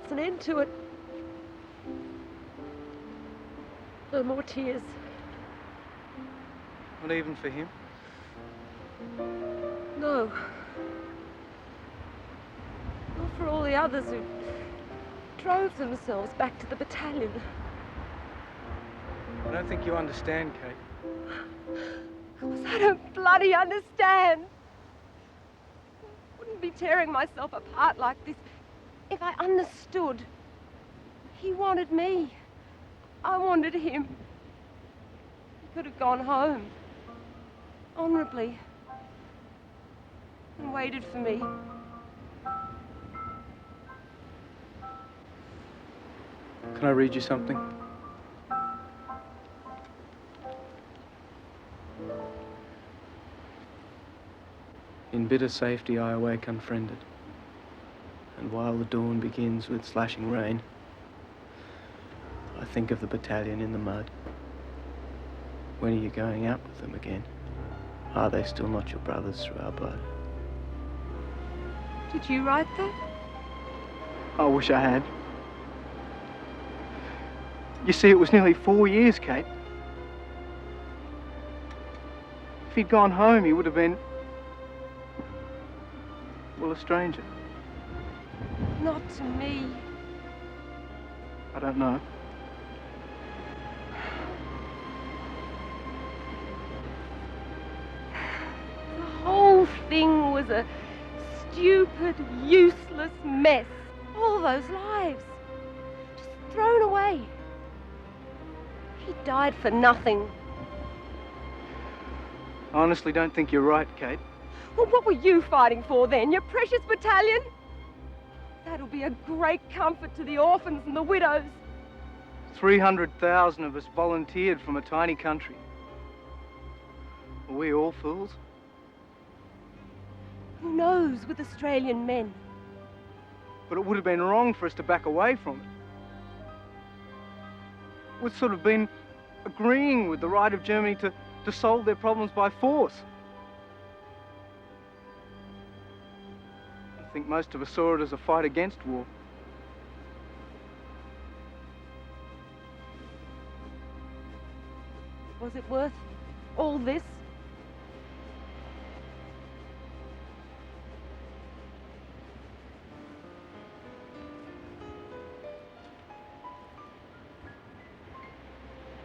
that's an end to it. No more tears. Not even for him? No. Not for all the others who drove themselves back to the battalion. I don't think you understand, Kate. Of course I don't bloody understand. I wouldn't be tearing myself apart like this if I understood. He wanted me. I wanted him. He could have gone home, honourably, and waited for me. Can I read you something? In bitter safety I awake unfriended, and while the dawn begins with slashing rain, I think of the battalion in the mud. When are you going out with them again? Are they still not your brothers through our blood? Did you write that? I wish I had. You see, it was nearly 4 years, Kate. If he'd gone home, he would have been, well, a stranger. Not to me. I don't know. The whole thing was a stupid, useless mess. All those lives. Just thrown away. He died for nothing. I honestly don't think you're right, Kate. Well, what were you fighting for then? Your precious battalion? That'll be a great comfort to the orphans and the widows. 300,000 of us volunteered from a tiny country. Are we all fools? Who knows with Australian men? But it would have been wrong for us to back away from it. We'd sort of been agreeing with the right of Germany to solve their problems by force. I think most of us saw it as a fight against war. Was it worth all this?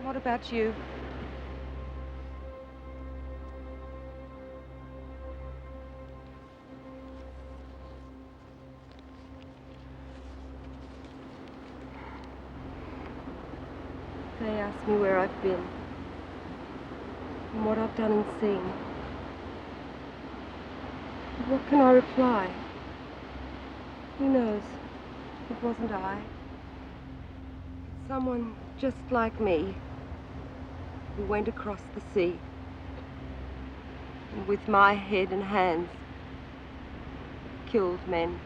What about you? They ask me where I've been and what I've done and seen. What can I reply? Who knows? It wasn't I. Someone just like me who went across the sea and with my head and hands killed men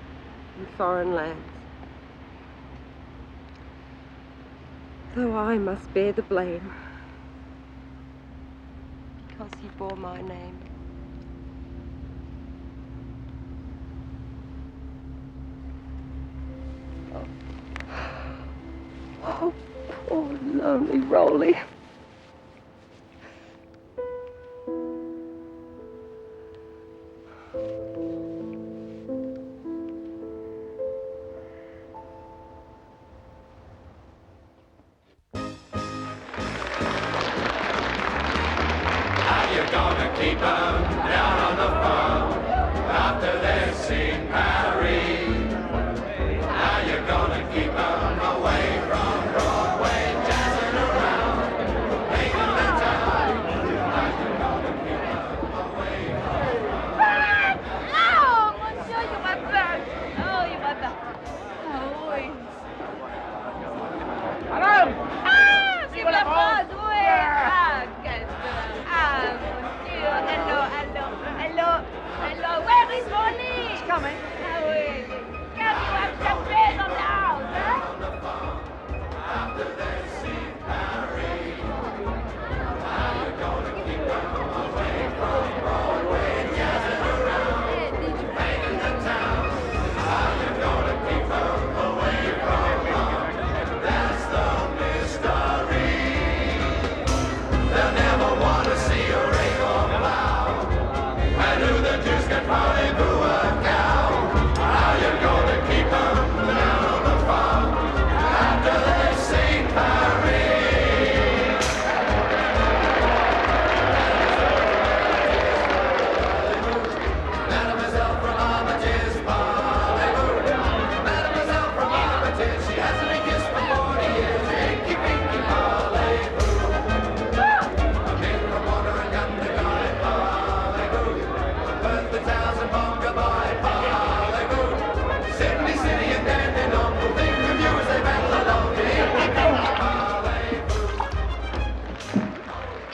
in foreign lands. Though I must bear the blame because he bore my name. Oh, poor lonely Rolly.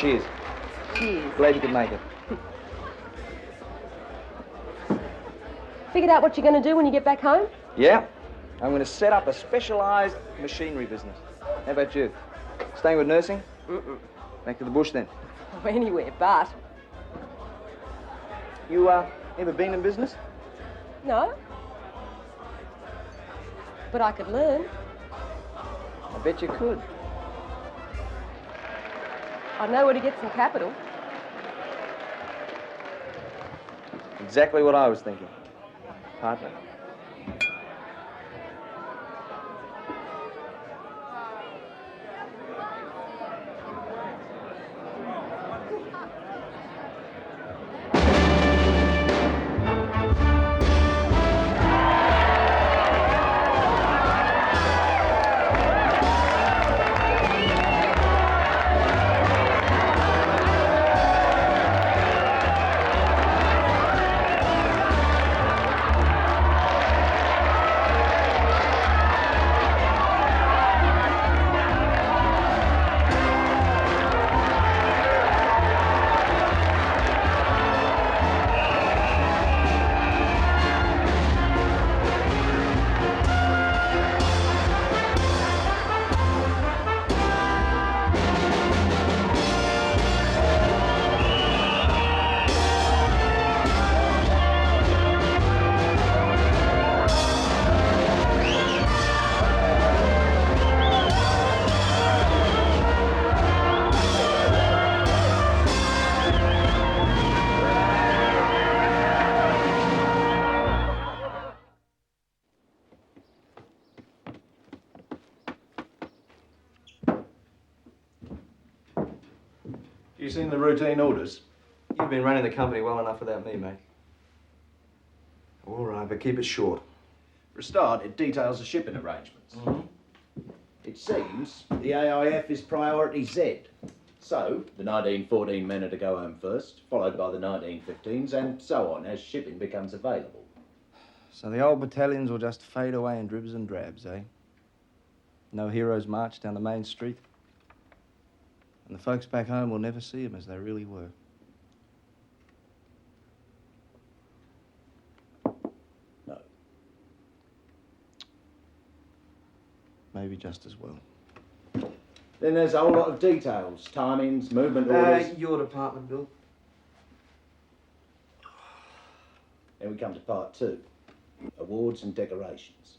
Cheers. Cheers. Glad you could make it. Figured out what you're going to do when you get back home? Yeah. I'm going to set up a specialised machinery business. How about you? Staying with nursing? Mm-mm. Back to the bush then. Oh, anywhere but. You, ever been in business? No. But I could learn. I bet you could. I know where to get some capital. Exactly what I was thinking. Partner. You seen the routine orders? You've been running the company well enough without me, mate. All right, but keep it short. For a start, it details the shipping arrangements. It seems the AIF is priority Z. So, the 1914 men are to go home first, followed by the 1915s, and so on as shipping becomes available. So the old battalions will just fade away in dribs and drabs, eh? No heroes march down the main street. And the folks back home will never see them as they really were. No. Maybe just as well. Then there's a whole lot of details, timings, movement orders. Your department, Bill. Then we come to part 2, awards and decorations.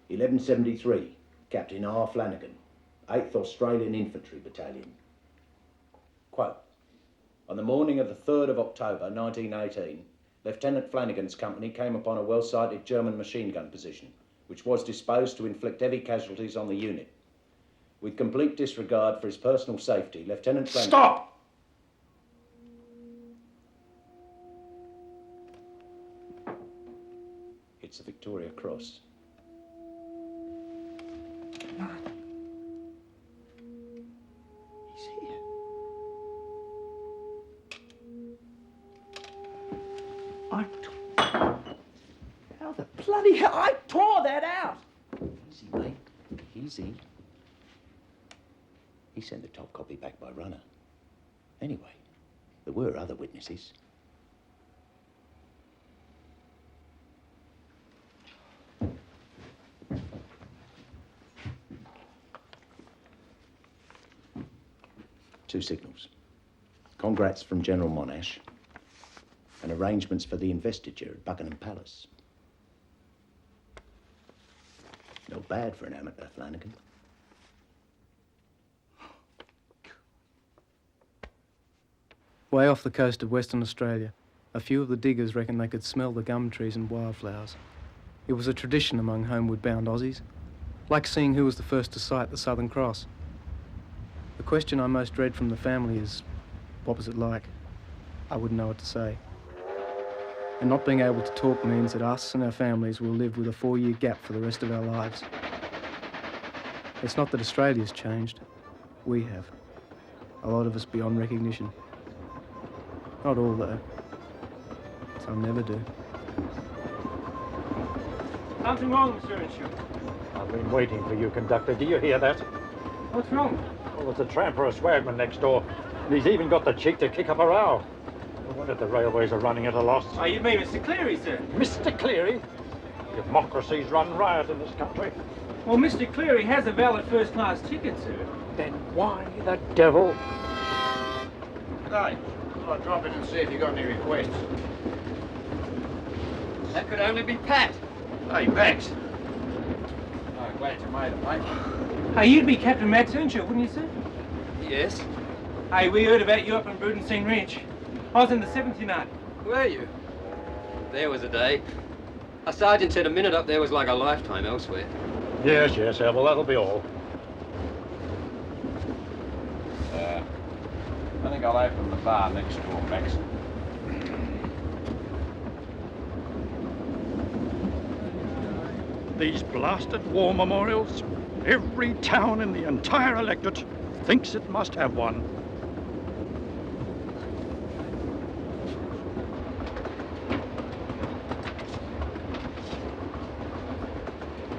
1173, Captain R. Flanagan, 8th Australian Infantry Battalion. Quote, on the morning of the 3rd of October 1918, Lieutenant Flanagan's company came upon a well-sighted German machine gun position, which was disposed to inflict heavy casualties on the unit. With complete disregard for his personal safety, Lieutenant Flanagan... Stop! It's the Victoria Cross. He's here. How the bloody hell? I tore that out! Easy, mate. Easy. He sent the top copy back by runner. Anyway, there were other witnesses. Two signals. Congrats from General Monash and arrangements for the investiture at Buckingham Palace. No bad for an amateur, Flanagan. Way off the coast of Western Australia, a few of the diggers reckoned they could smell the gum trees and wildflowers. It was a tradition among homeward-bound Aussies, like seeing who was the first to sight the Southern Cross. The question I most dread from the family is, what was it like? I wouldn't know what to say. And not being able to talk means that us and our families will live with a 4-year gap for the rest of our lives. It's not that Australia's changed. We have. A lot of us beyond recognition. Not all, though. Some never do. Something wrong, Monsieur Inshore. I've been waiting for you, conductor. Do you hear that? What's wrong? Well, it's a tramp or a swagman next door, and he's even got the cheek to kick up a row. No wonder the railways are running at a loss. Oh, you mean Mr. Cleary, sir? Mr. Cleary? Democracy's run riot in this country. Well, Mr. Cleary has a valid first-class ticket, sir. Then why the devil? Hey, I'll drop in and see if you got any requests. That could only be Pat. Hey, Max. Oh, glad you made it, mate. Hey, you'd be Captain Max Earnshaw, wouldn't you, sir? Yes. Hey, we heard about you up in Brudenstein Ridge. I was in the 79. Were you? There was a day. A sergeant said a minute up there was like a lifetime elsewhere. Yes, yes, well, that'll be all. I think I'll open the bar next door, Max. These blasted war memorials, every town in the entire electorate thinks it must have one.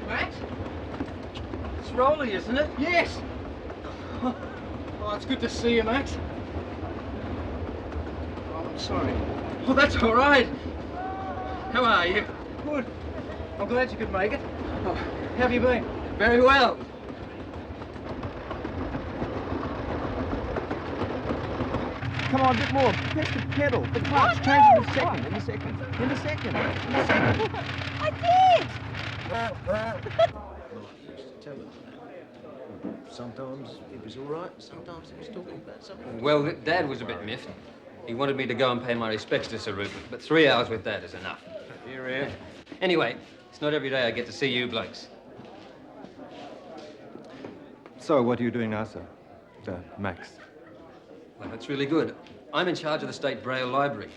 Max? It's Rolly, isn't it? Yes! Oh, it's good to see you, Max. Oh, I'm sorry. Well, that's all right. How are you? Good. I'm glad you could make it. Oh, how have you been? Very well. Come on, a bit more. Press the pedal. The clutch. Change it in a second. In a second. In a second. In a second. I did! Sometimes it was all right, sometimes it was talking about something. Well, Dad was a bit miffed. He wanted me to go and pay my respects to Sir Rupert, but 3 hours with Dad is enough. Here, here. Anyway, it's not every day I get to see you blokes. So, what are you doing now, sir? Max. Well, that's really good. I'm in charge of the State Braille Library.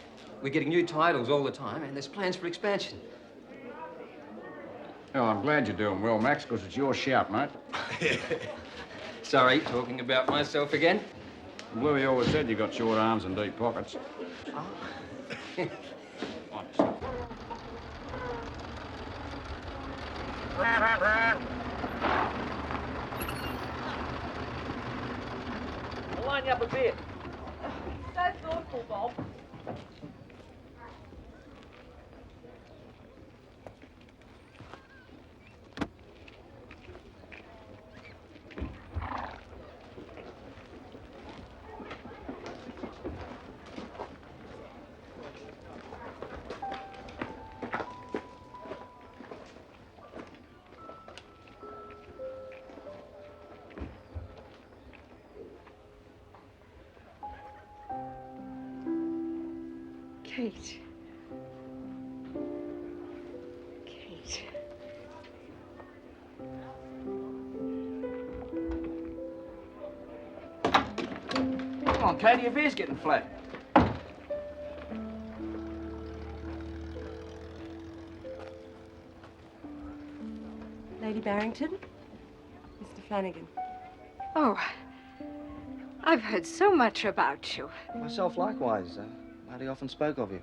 We're getting new titles all the time, and there's plans for expansion. Well, I'm glad you're doing well, Max, because it's your shout, mate. Sorry, talking about myself again? Louis always said you got short arms and deep pockets. I'll line you up a bit. So thoughtful, Bob. Kate. Kate. Come on, Katie, your veer's getting flat. Lady Barrington? Mr. Flanagan. Oh, I've heard so much about you. Myself likewise. Marty often spoke of you.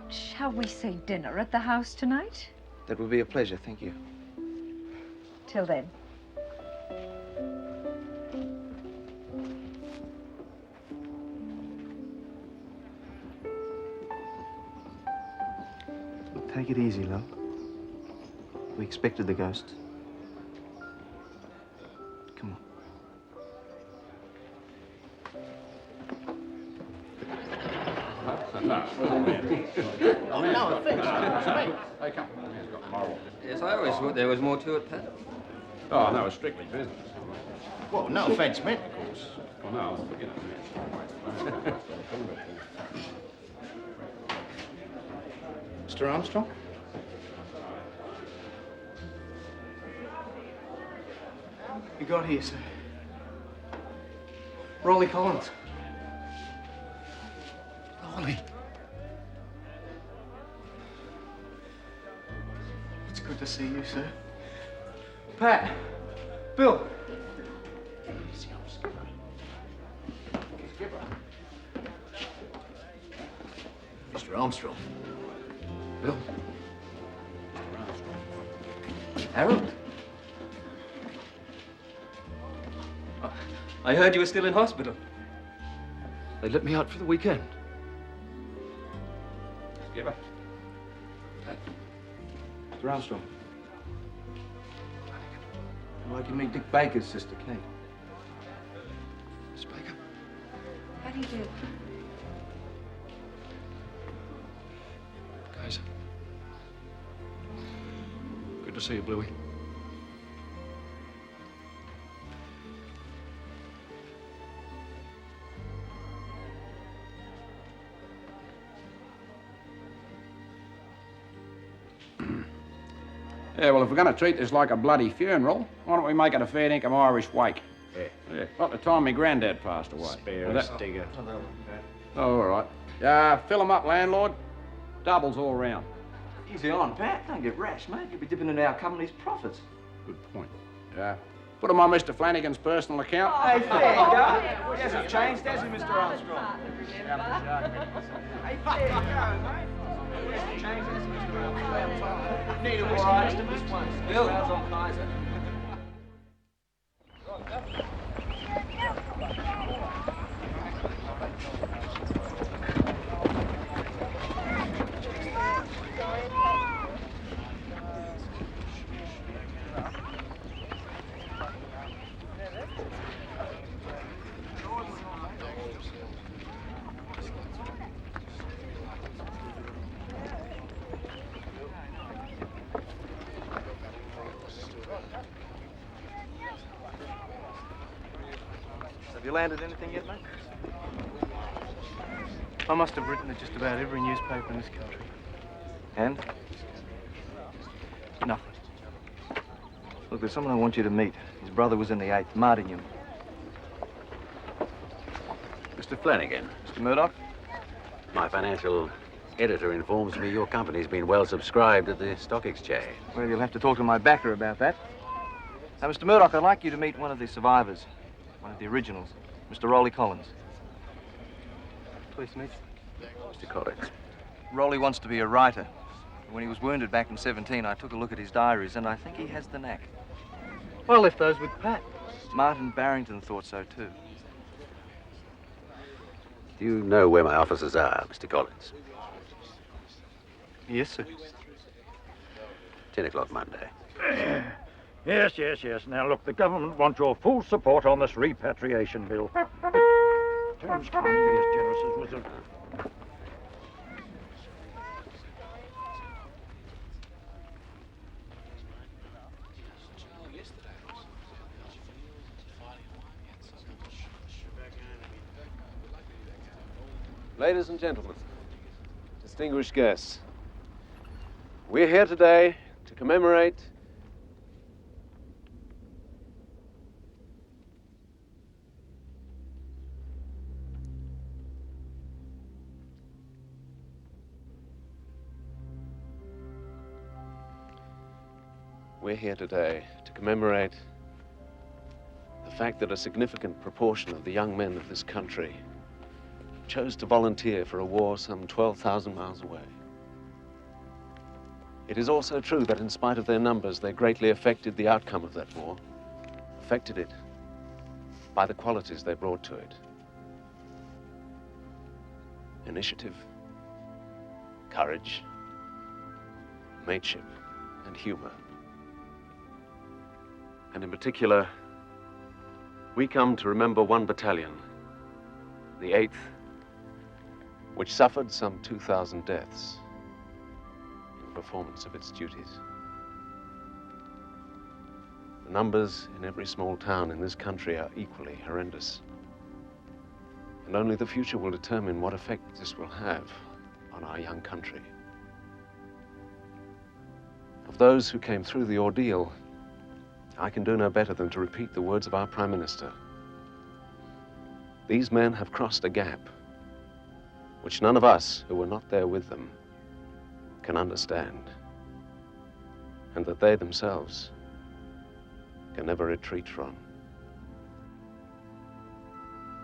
Shall we say dinner at the house tonight? That would be a pleasure, thank you. Till then. Take it easy, love. We expected the ghost. Come on. No offense. Hey, come. He's got moral. Yes, I always thought there was more to it, Pat. Oh, no, it's strictly business. Well, no offence meant, of course. Well, no, forget it. Mr. Armstrong? You got here, sir. Rolly Collins. Rolly. It's good to see you, sir. Pat. Bill. Mr. Armstrong. Bill. Harold. I heard you were still in hospital. They let me out for the weekend. Skipper. Mr. Armstrong. I'd like you to meet Dick Baker's sister, Kate. Miss Baker. How do you do? Guys. Good to see you, Bluey. Yeah, well, if we're going to treat this like a bloody funeral, why don't we make it a fair dinkum Irish wake? Yeah. About the time my granddad passed away. Spare Well, us, digger. Oh, all right. Fill them up, landlord. Doubles all round. Easy on, Pat. Don't get rash, mate. You'll be dipping into our company's profits. Good point. Put them on Mr. Flanagan's personal account. Hey, fair go. He hasn't changed, has he, Mr. Armstrong? Hey, fair go, mate. He hasn't changed, has he, Mr. Armstrong? Need a whiskey, Mr. This one. Bill. Smells on Kaiser. Have you landed anything yet, mate? I must have written to just about every newspaper in this country. And? Nothing. Look, there's someone I want you to meet. His brother was in the 8th, Martingham. Mr. Flanagan. Mr. Murdoch? My financial editor informs me your company's been well subscribed at the stock exchange. Well, you'll have to talk to my backer about that. Now, Mr. Murdoch, I'd like you to meet one of the survivors. One of the originals, Mr. Rolly Collins. Please meet. Mr. Collins. Rolly wants to be a writer. When he was wounded back in 17, I took a look at his diaries, and I think he has the knack. Well, I left those with Pat. Martin Barrington thought so, too. Do you know where my offices are, Mr. Collins? Yes, sir. 10 o'clock Monday. Yes. Now, look, the government wants your full support on this repatriation bill. Terms can't be as generous as was it. Ladies and gentlemen, distinguished guests, we're here today to commemorate the fact that a significant proportion of the young men of this country chose to volunteer for a war some 12,000 miles away. It is also true that in spite of their numbers, they greatly affected the outcome of that war, affected it by the qualities they brought to it. Initiative, courage, mateship, and humor. And in particular, we come to remember one battalion, the 8th, which suffered some 2,000 deaths in the performance of its duties. The numbers in every small town in this country are equally horrendous. And only the future will determine what effect this will have on our young country. Of those who came through the ordeal, I can do no better than to repeat the words of our Prime Minister. These men have crossed a gap which none of us who were not there with them can understand, and that they themselves can never retreat from.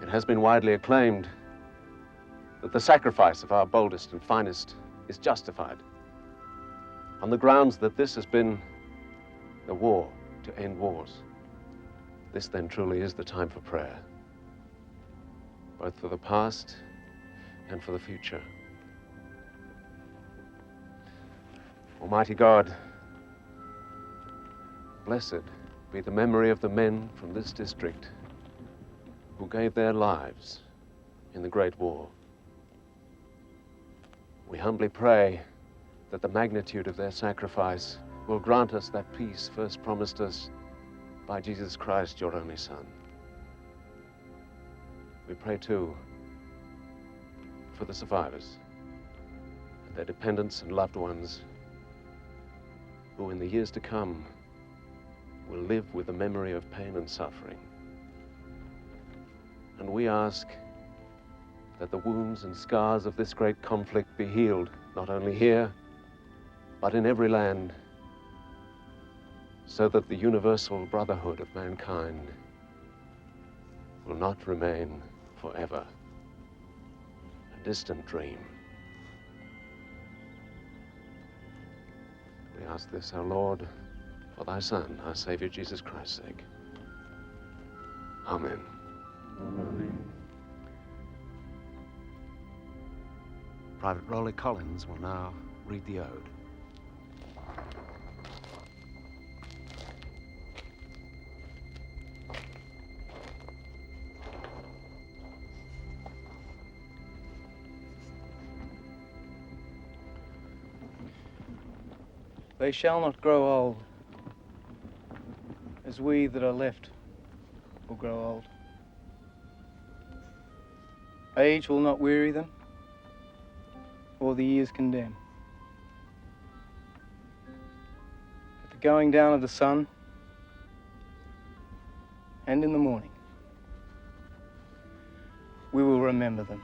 It has been widely acclaimed that the sacrifice of our boldest and finest is justified on the grounds that this has been a war to end wars. This then truly is the time for prayer, both for the past and for the future. Almighty God, blessed be the memory of the men from this district who gave their lives in the Great War. We humbly pray that the magnitude of their sacrifice will grant us that peace first promised us by Jesus Christ, your only Son. We pray, too, for the survivors and their dependents and loved ones who in the years to come will live with the memory of pain and suffering. And we ask that the wounds and scars of this great conflict be healed, not only here, but in every land, so that the universal brotherhood of mankind will not remain forever a distant dream. We ask this, our Lord, for thy Son, our Savior, Jesus Christ's sake. Amen. Amen. Private Rowley Collins will now read the ode. They shall not grow old, as we that are left will grow old. Age will not weary them, or the years condemn. At the going down of the sun, and in the morning, we will remember them.